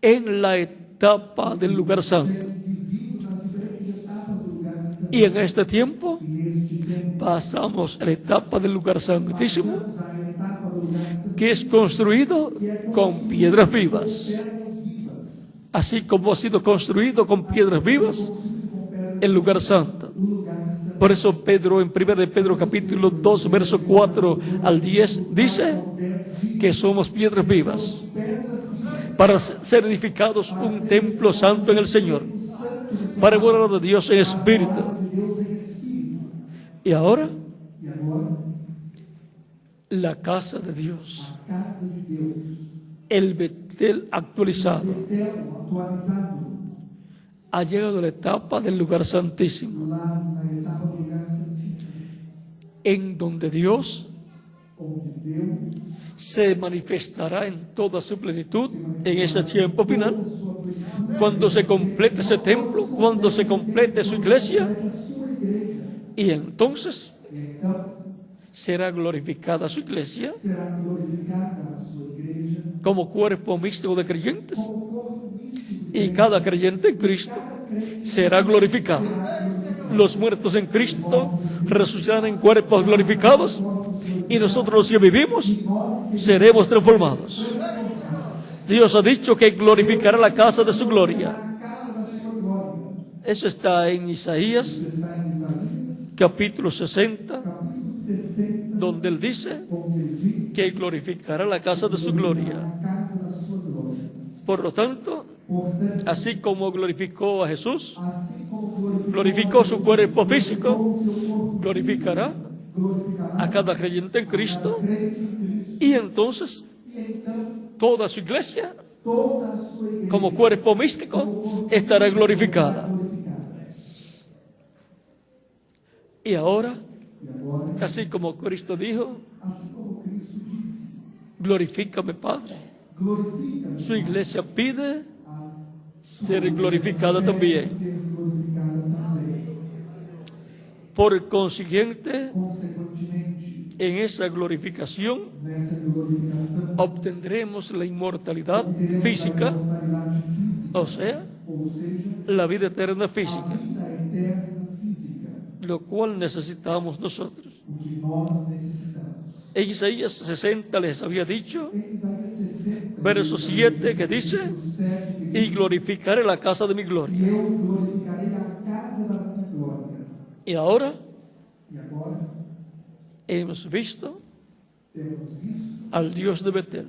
en la etapa del lugar santo. vivido nas diferentes etapas do lugar santo. Y en este tiempo E neste tempo, pasamos a la etapa del lugar santísimo, passamos à etapa do lugar santo, que es construido con piedras vivas. pedras vivas, Así como ha sido construido con piedras vivas construído com pedras, el lugar santo. o lugar santo. Por eso Pedro, en 1 de Pedro capítulo 2, verso 4 al 10, dice que somos piedras vivas para ser edificados un templo santo en el Señor, para gloria de Dios en espíritu. De Deus em espírito. Y ahora, E agora, la casa de Dios, a casa de Deus, el Betel actualizado, Betel atualizado, ha llegado a la etapa del lugar santísimo, lá na etapa do lugar santíssimo, en donde Dios onde Deus, se manifestará en toda su plenitud en ese tiempo final, sua plenitude, cuando se complete ese templo, cuando se complete su iglesia, a sua igreja, y entonces então será glorificada su iglesia será glorificada a sua igreja como cuerpo místico de creyentes, como corpo místico y cada creyente en Cristo será glorificado. Los muertos en Cristo resucitarán en cuerpos glorificados, y nosotros los que vivimos seremos transformados. Dios ha dicho que glorificará la casa de su gloria. a casa da sua glória. Eso está en Isaías Está em Isaías, capítulo 60, capítulo 60, donde él dice onde ele diz que glorificará la casa de su gloria. a casa da sua glória. Por lo tanto, Portanto, así como glorificó a Jesús, assim como glorificó su cuerpo físico, o seu corpo, glorificará glorificará a cada creyente en Cristo, crente em Cristo. y entonces E então, toda su iglesia, toda a sua igreja como cuerpo místico, estará glorificada. glorificada. Y ahora, E agora, así como Cristo dijo, assim como Cristo disse, glorifícame, Padre, glorifica-me, su iglesia pide a ser glorificada también. ser glorificada também. Por consiguiente, Consequentemente, en esa glorificación nessa glorificação, obtendremos la inmortalidad teremos física, a imortalidade física, o sea, ou seja, la vida eterna a física, vida eterna física, lo cual necesitamos nosotros. o que nós necessitamos. En Isaías 60 les había dicho, Em Isaías 60, verso 7, que dice, 7, que diz, y glorificaré la casa de mi e gloria. eu glorificarei a casa da minha glória. Y ahora E agora hemos visto temos visto al Dios de Betel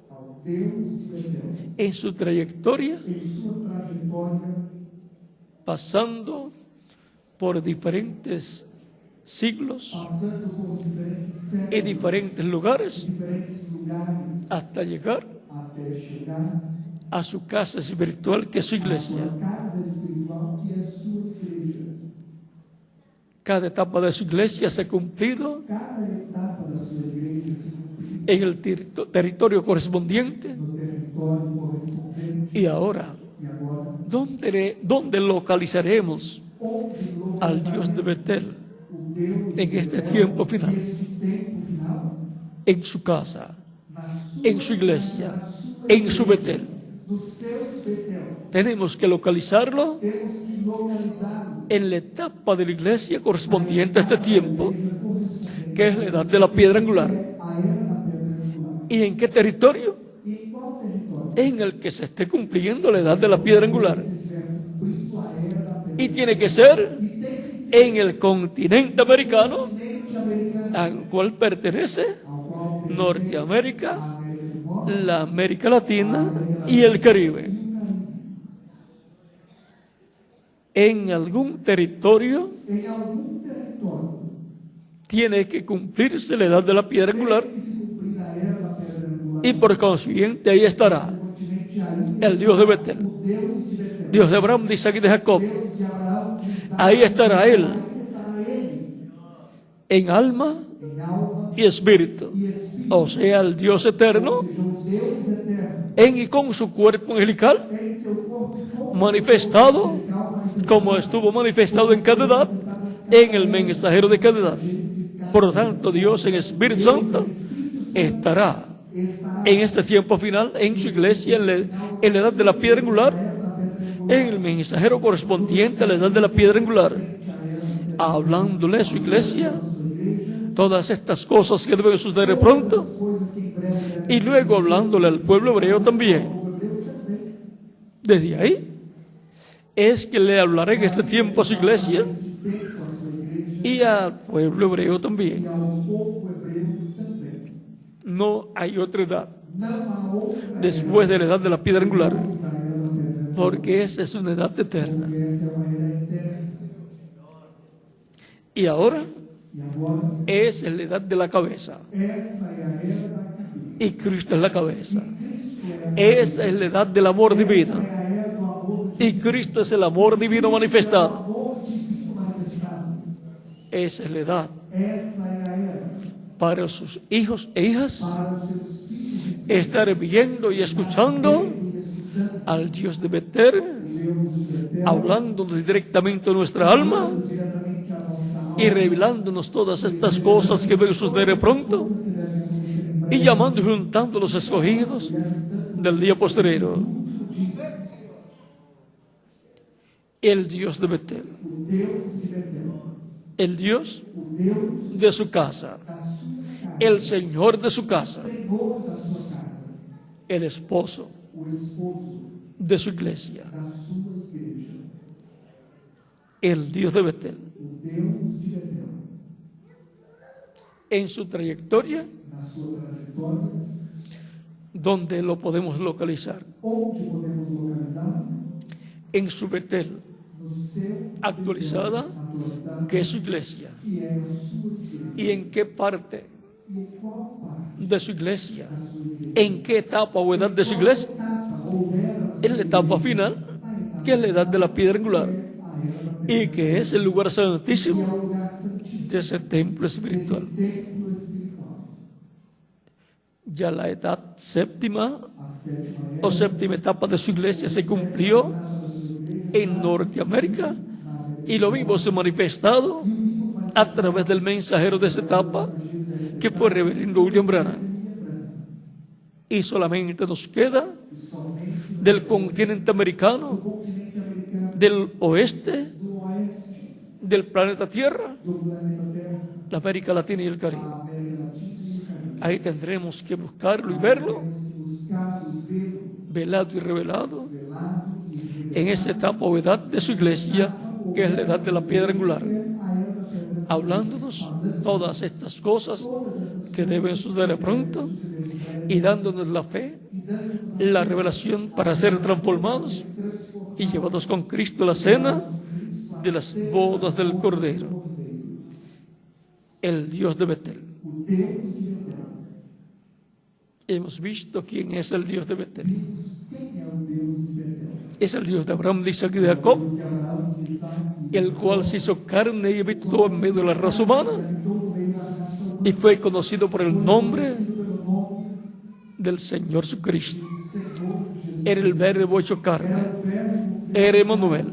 ao Deus de Betel en su trayectoria, em sua trajetória, pasando por diferentes siglos passando por diferentes séculos, y diferentes lugares, diferentes lugares, hasta llegar até chegar a su casa espiritual, que es su à iglesia. sua casa espiritual, que é sua igreja. Cada etapa de su iglesia se ha cumplido Cada etapa da sua igreja se cumpriu en el territorio correspondiente. no território correspondente. Y ahora, E agora, ¿dónde localizaremos onde al Dios de Betel? o Deus En este tiempo final, nesse tempo final, en su casa, na sua en su iglesia, na sua en su Betel. no seu Betel, Tenemos que localizarlo temos que localizá-lo en la etapa de la iglesia correspondiente a este tiempo, correspondente que es la edad de la piedra angular. à era da pedra angular. ¿Y en qué territorio? E em qual território? En el que se esté cumpliendo la edad de la piedra angular. Se estiver cumprido a era da pedra Y tiene que ser e tem que ser en el continente americano, continente americano, al cual pertenece ao qual pertence Norteamérica, a América do Norte, la América Latina y el Caribe. En algún territorio em algum território tiene que cumplirse la edad de la piedra angular tem que se cumprir a era da pedra angular. y por consiguiente ahí estará No continente aí, el Dios de Betel, o Deus de Betel, Dios de Abraham, de Isaac y de Jacob. Deus de Abraão, de Isaac, Ahí estará él, aí estará ele, en alma em alma y espíritu, e espírito, o sea, el Dios eterno, ou seja, o Deus eterno, en y con su cuerpo angelical, em seu corpo manifestado como estuvo manifestado en cada edad, en el mensajero de cada edad. Por lo tanto, Dios en Espíritu Santo estará en este tiempo final en su iglesia, en la edad de la piedra angular, en el mensajero correspondiente a la edad de la piedra angular, hablándole a su iglesia todas estas cosas que deben suceder pronto, y luego hablándole al pueblo hebreo también. Desde ahí es que le hablaré en este tiempo a su iglesia y al pueblo hebreo también. ao povo hebreu também. No hay otra edad Não há outra después de la edad de la piedra angular, da era da pedra, porque esa es una edad eterna. porque essa é uma era eterna. Y ahora E agora, es la edad de la cabeza, essa é a era da cabeça. y Cristo es la cabeza. Cristo Esa es la edad del amor divino, é a era do amor, y Cristo es el amor divino manifestado. amor divino manifestado. Esa es la edad Essa é a era para sus hijos e hijas para os seus filhos estar viendo y escuchando e escutando al Dios de Betel, Deus de Betel, hablándonos directamente a nuestra alma diretamente a nossa alma, y revelándonos todas estas cosas que deben suceder pronto, que devem acontecer em breve, y llamando y juntando los escogidos del día postrero. El Dios de Betel, o Deus de Betel, el Dios o Deus de su casa, da sua casa, el Señor de su casa, Senhor da sua casa, el esposo o esposo de su iglesia, da sua igreja, el Dios de Betel. o Deus de Betel, En su trayectoria, na sua trajetória, donde lo podemos localizar, onde podemos localizar, en su Betel no seu actualizada, atualizado, que es su iglesia, que é a sua igreja, y en qué parte e em qual parte de su iglesia, da sua igreja, en qué etapa o edad de su iglesia, etapa ou era da en la etapa final, que es la edad de la piedra angular, a era da y que es el lugar que é santísimo o lugar santíssimo, de ese templo espiritual. templo espiritual, Ya la edad séptima a sétima era o séptima etapa de su iglesia se cumplió en Norteamérica, y lo vimos manifestado a través del mensajero de esa etapa, que fue el reverendo William Branham. Y solamente nos queda del continente americano, continente americano, del oeste, do oeste del planeta Tierra, do planeta Terra, la América Latina y el Caribe. a América Latina e o Ahí tendremos que buscarlo y verlo, Temos que buscá-lo e vê-lo, velado y revelado, velado e revelado, en esa etapa o edad de su iglesia, que es la edad de la piedra angular, a era da pedra, hablándonos todas estas cosas que deben suceder pronto y dándonos la fe, la revelación para ser transformados y llevados con Cristo a la cena de las bodas del Cordero. El Dios de Betel. o Deus de Betel. Hemos visto quién es el Dios de Betel. Vimos quem é o Deus de Betel. Es el Dios de Abraham, de Isaac y de Jacob, Deus de Abraão, de Isaac e el cual se hizo carne y habitó en medio de la raza humana habitou no meio da raça humana, y fue conocido por el nombre pelo nome del Señor Jesucristo. do Senhor Jesus. Era el verbo hecho carne, Era o verbo, era Emmanuel,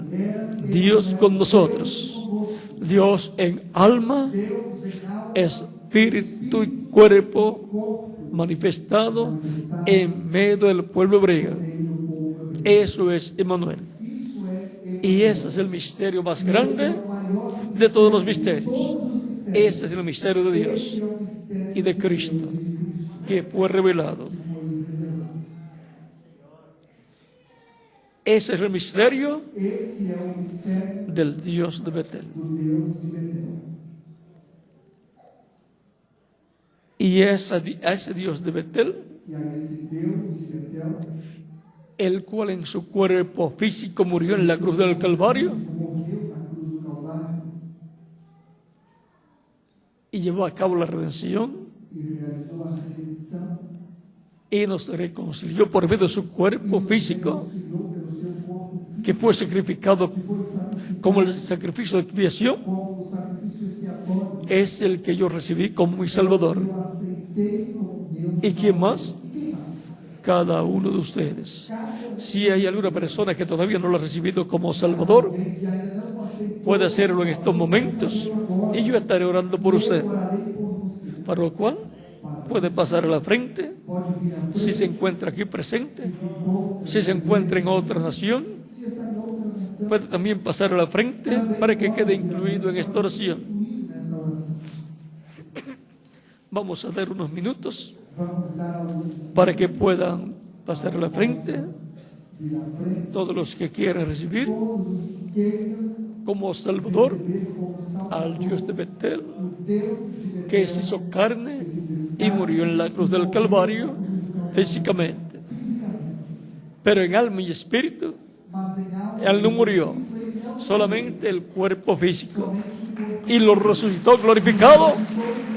Dios con nosotros, Dios en alma, Deus em alma, espíritu y cuerpo manifestado en medio del pueblo hebreo. Eso es Emmanuel. isso é Y ese es el misterio más grande o maior de todos los misterios. dos mistérios. Ese es el misterio de Dios Esse é o mistério y de Cristo que fue revelado. Ese es el misterio Esse é o mistério del Dios de Betel. do Deus de Betel. Y a ese Dios de Betel, E a esse Deus de Betel, el cual en su cuerpo físico murió en la cruz del Calvario morreu na cruz do Calvário y llevó a cabo la redención e realizou a redenção, y nos reconcilió por medio de su cuerpo físico, reconciliou pelo seu corpo, que fue sacrificado que foi santificado como el sacrificio de expiación, como o sacrifício expiatório. es el que yo recibí como mi Salvador. Eu aceitei como meu ¿Y quién más? E quem mais? Cada uno de ustedes. Cada Si hay alguna persona que todavía no lo ha recibido como Salvador, alguém que ainda não aceitou, puede hacerlo en estos momentos y yo estaré orando por usted. orarei por você. Para lo cual puede pasar a la frente Pode vir à frente, si se encuentra aquí presente, ficou, si se encuentra en otra nación, se está em outra nação, puede también pasar a la frente para que quede incluido en esta oración. incluído nesta oração. Vamos a dar unos minutos Vamos dar alguns para que puedan pasar a la frente vir à frente, todos los que quieran recibir todos os que queiram como Salvador receber como Salvador al Dios de Betel, o Deus de Betel, que se hizo carne y murió en la cruz del Calvario físicamente, pero en alma y espíritu mas em alma Él no murió, solamente el cuerpo físico, y lo resucitó glorificado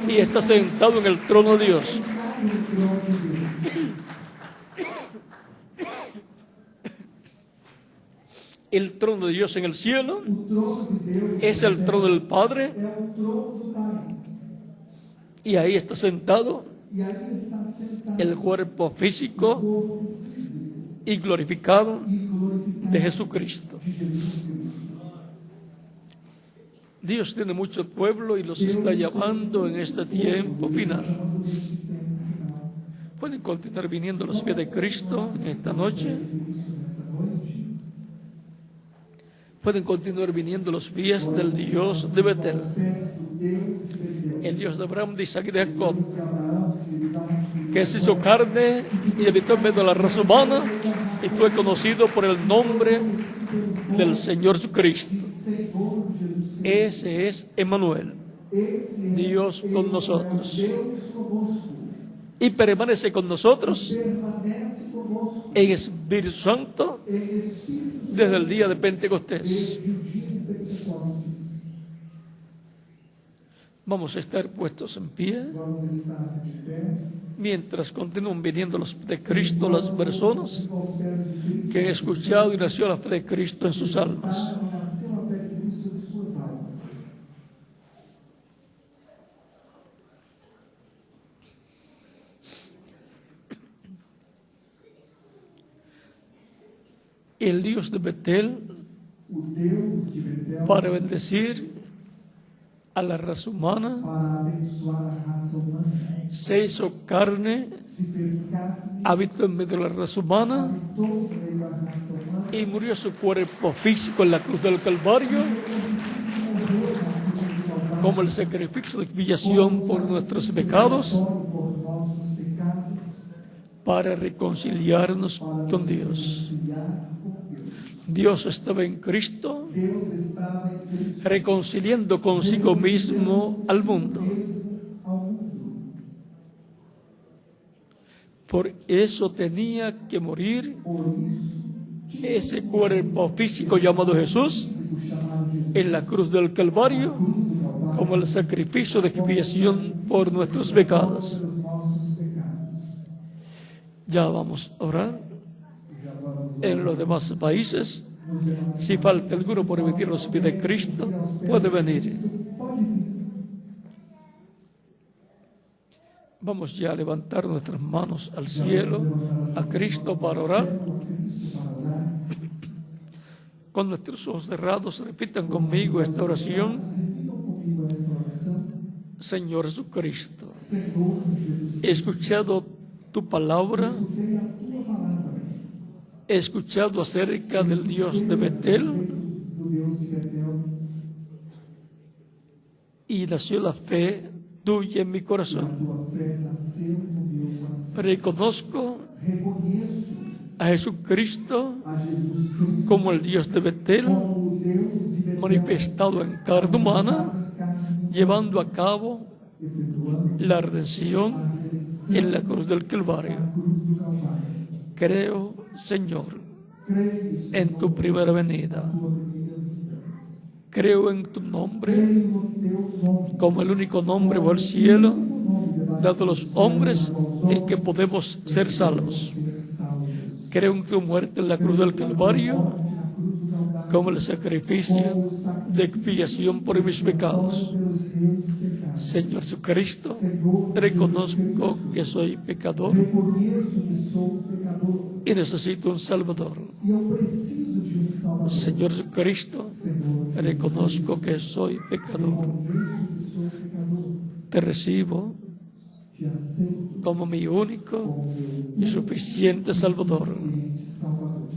y está sentado en el trono de Dios. El trono de Dios en el cielo o trono de Deus es el trono del Padre, é o trono do Pai. y ahí está sentado E aí está sentado el cuerpo físico o corpo físico y glorificado e glorificado de Jesucristo. de Jesus Cristo. Dios tiene mucho pueblo y los está llamando en este tiempo final. Chamando neste tempo final. Pueden continuar viniendo a los pies de Cristo en esta noche. Cristo nesta noite. Pueden continuar viniendo a los pies del Dios de Betel, Pés do Deus de Betel. el Dios de Abraham, de Isaac y de Jacob, De Abraão, de Isaac, que se hizo carne y habitó en medio de la raza humana y fue conocido por el nombre del Señor Jesucristo. Senhor Jesus. Ese es Emmanuel, Esse é Dios con nosotros, Deus conosco. y permanece con nosotros Permanece conosco en Espíritu Santo em Espírito desde el día de Pentecostés. desde o dia de Pentecostes. Vamos a estar puestos en pie Vamos estar de pé. mientras continúan viniendo los de Cristo las personas Aos pés de Cristo. que han escuchado y nació la fe de Cristo en sus almas. Nasceu a fé de Cristo em suas almas. El Dios de Betel, O Deus de Betel, para bendecir a la raza humana, para abençoar a raça humana, se hizo carne, se fez carne, habitó en medio de la raza humana habitou no meio da raça humana, y murió su cuerpo físico en la cruz del Calvario como el sacrificio de expiación por nuestros pecados, por nossos pecados para reconciliarnos con Dios. reconciliar com Deus. Dios estaba en Cristo Deus estava em Cristo reconciliando consigo mismo al mundo. mesmo ao mundo. Por eso tenía que morir Por isso, ese cuerpo físico llamado Jesús o chamado Jesus en la cruz del Calvario cruz do Calvário como el sacrificio de expiación por nuestros pecados. pelos nossos pecados. Ya vamos a orar. Já vamos En los demás países, nos demais. si falta alguno por emitir los pies de Cristo, puede venir. Pode vir. Vamos ya a levantar nuestras manos al cielo, a Cristo para orar. A Cristo para orar. Con nuestros ojos cerrados, repitan conmigo esta oración. Repitam comigo esta oração. Señor Jesucristo, Senhor Jesus, he escuchado tu palabra, escutei a tua palavra. he escuchado acerca del Dios de Betel Do Deus de Betel. y nació la fe tuya en mi A corazón. tua fé nasceu no meu coração. Reconozco Reconheço a Jesucristo a Jesus Cristo como el Dios de Betel, como o Deus de Betel, manifestado en carne humana, em carne, llevando a cabo efetuando la redención a redenção en la cruz del Calvario. na cruz do Calvário. Creo, Señor, Creio, Senhor, en tu primera venida. na tua primeira vida. Creo en tu nombre Creio no teu nome, como el único nombre bajo el cielo o nome debaixo dado a los do céu, hombres dado aos en que homens, podemos ser salvos. ser salvos. Creo en tu muerte en la cruz del Calvario Morte na cruz do Calvário, como el sacrificio de expiación por mis pecados. pelos meus pecados. Señor Jesucristo, Senhor, reconozco que soy pecador reconheço que sou pecador y necesito un Salvador. e eu preciso de um Salvador. Señor Jesucristo, Senhor, reconozco que soy pecador. reconheço que sou pecador. Te recibo Te aceito como mi único como meu y suficiente Salvador. suficiente Salvador.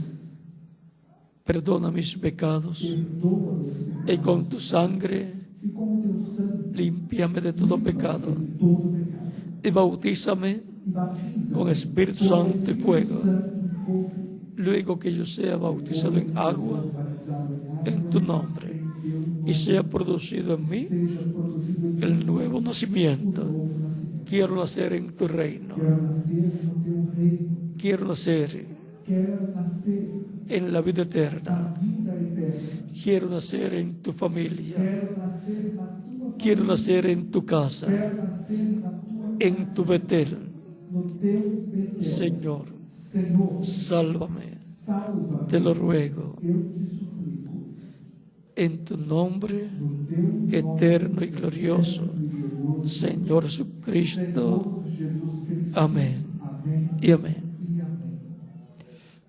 Perdona mis pecados Perdoa meus pecados y con tu sangre e com teu sangue límpiame de todo pecado de todo pecado. y bautízame E batiza con Espíritu com Santo y fuego. Santo e fogo. Luego que yo sea bautizado en agua, Batizado em água, en tu nombre, em teu nome, y sea producido en mí seja produzido em mim el nuevo o nacimiento. novo nascimento. Quiero nacer en tu reino. Quero nascer no teu reino. Quiero nacer Quero nascer en la vida na eterna. vida eterna. Quiero nacer en tu familia. Quero nascer na tua Quiero nacer en tu casa, Quero nascer na tua en tu Betel. no teu Betel. Señor, Senhor, sálvame, salva. te lo ruego, Eu te suplico. en tu nombre No teu nome eterno y glorioso, glorioso, Señor Jesucristo. Senhor Jesus Cristo. Amén Amém y amén. e amém.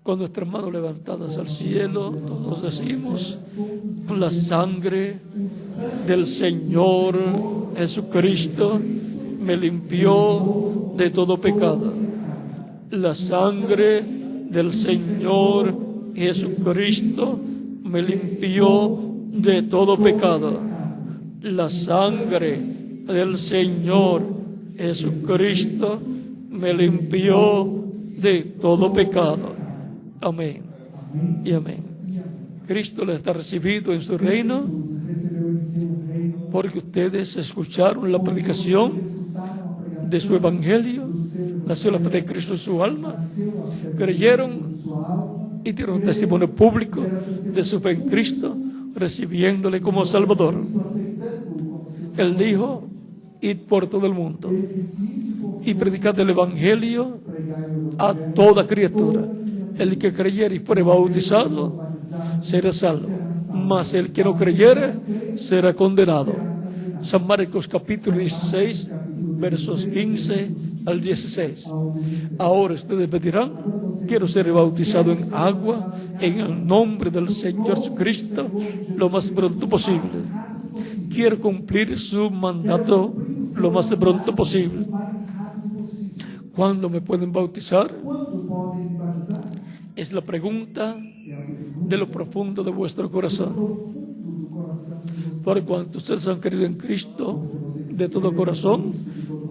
Con nuestras manos levantadas al cielo, todos decimos, la sangre del Señor Jesucristo me limpió de todo pecado. La sangre del Señor Jesucristo me limpió de todo pecado. La sangre del Señor Jesucristo me limpió de todo pecado. Amén y amén. Cristo les está recibido en su reino Recebeu em seu reino, porque ustedes escucharon la predicación escutaram a pregação de su evangelio, nació la fe de Cristo en su alma, creyeron de sua alma, y dieron testimonio público de su fe en Cristo, recibiéndole como Salvador. aceitando-o como seu Él dijo, id por todo el mundo Ele disse, "Ide por y predicad el evangelio pregai o a evangelho toda criatura. El que creyere y fuere bautizado batizado, será salvo, mas el que no creyere será condenado". San Marcos capítulo 16, versos 15 al 16. Ahora ustedes me dirán, quiero ser bautizado en agua en el nombre del Señor Jesucristo lo más pronto posible. Quiero cumplir su mandato lo más pronto posible. o mais rápido possível. ¿Cuándo me pueden bautizar? Quando podem me batizar? Es la pregunta É a pergunta de lo profundo de vuestro corazón. profundo do coração de vocês. Por cuanto ustedes han creído en Cristo de todo corazón,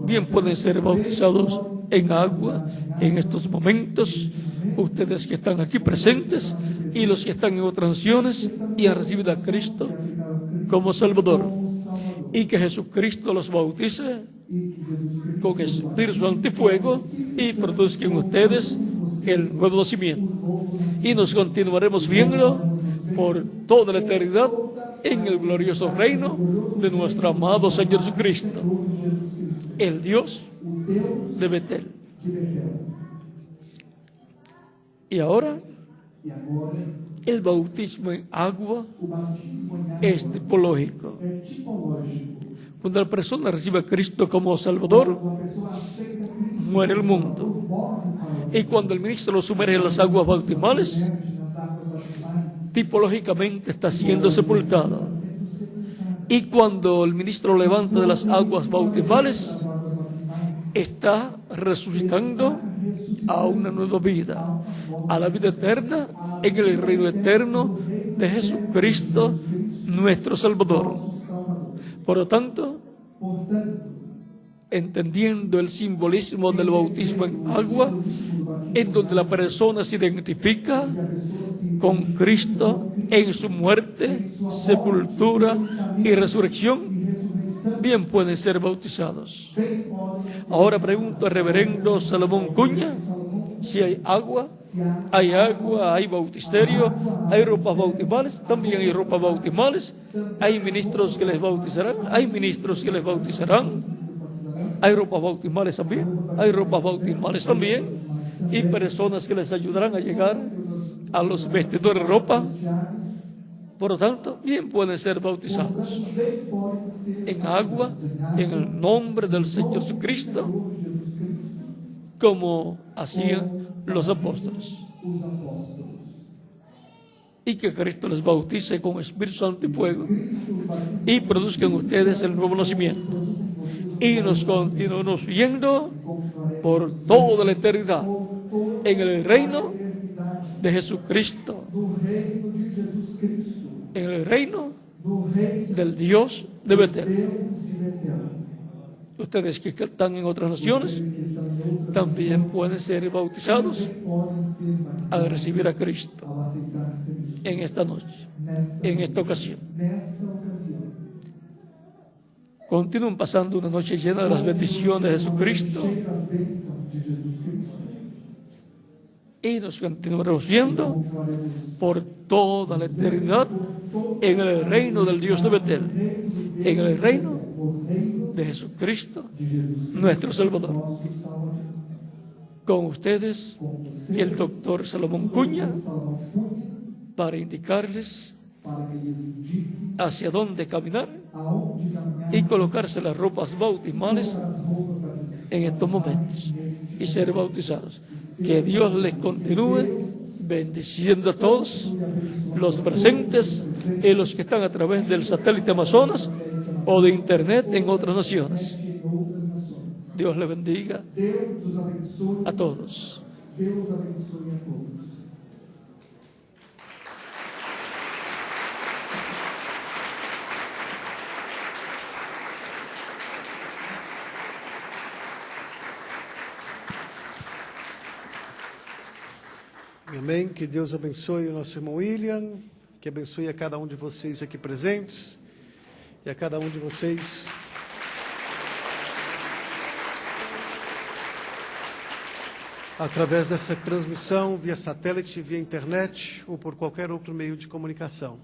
bien pueden ser bautizados en agua en estos momentos, ustedes que están aquí presentes y los que están en otras naciones y han recibido a Cristo como Salvador, y que Jesucristo los bautice con Espíritu Santo y fuego y produzca en ustedes el nuevo nacimiento, y nos continuaremos viendo por toda la eternidad en el glorioso reino de nuestro amado Señor Jesucristo, el Dios de Betel. Y ahora, el bautismo en agua es tipológico. Cuando la persona recibe a Cristo como Salvador, muere el mundo. Y cuando el ministro lo sumerge en las aguas bautismales, tipológicamente está siendo sepultado. Y cuando el ministro lo levanta de las aguas bautismales, está resucitando a una nueva vida, a la vida eterna en el reino eterno de Jesucristo, nuestro Salvador. Por lo tanto, entendiendo el simbolismo del bautismo en agua, en donde la persona se identifica con Cristo en su muerte, sepultura y resurrección, bien pueden ser bautizados. Ahora pregunto al reverendo Salomón Cuña si hay agua, hay bautisterio, hay ropas bautismales, también hay ropas bautismales, hay ministros que les bautizarán, hay ropas bautismales también, y personas que les ayudarán a llegar a los vestidores de ropa. Por lo tanto, bien pueden ser bautizados en agua, en el nombre del Señor Jesucristo, como hacían los apóstoles. Y que Cristo les bautice con Espíritu Santo y fuego y produzcan ustedes el nuevo nacimiento. Y nos continuamos viendo por toda la eternidad en el reino de Jesucristo, en el reino del Dios de Betel. Ustedes que están en otras naciones también pueden ser bautizados al recibir a Cristo en esta noche, en esta ocasión. Continúen pasando una noche llena de las bendiciones de Jesucristo, y nos continuaremos viendo por toda la eternidad en el reino del Dios de Betel, en el reino de Jesucristo, nuestro Salvador. Con ustedes, el doctor Salomón Cuña, para indicarles hacia dónde caminar y colocarse las ropas bautismales en estos momentos y ser bautizados. Que Dios les continúe bendiciendo a todos los presentes y los que están a través del satélite Amazonas o de internet en otras naciones. Dios les bendiga a todos. Amém. Que Deus abençoe o nosso irmão William, que abençoe a cada um de vocês aqui presentes e a cada um de vocês através dessa transmissão via satélite, via internet ou por qualquer outro meio de comunicação.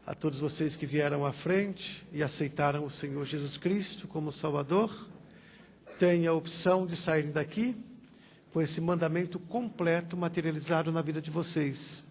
A todos vocês que vieram à frente e aceitaram o Senhor Jesus Cristo como Salvador, têm a opção de saírem daqui com esse mandamento completo materializado na vida de vocês.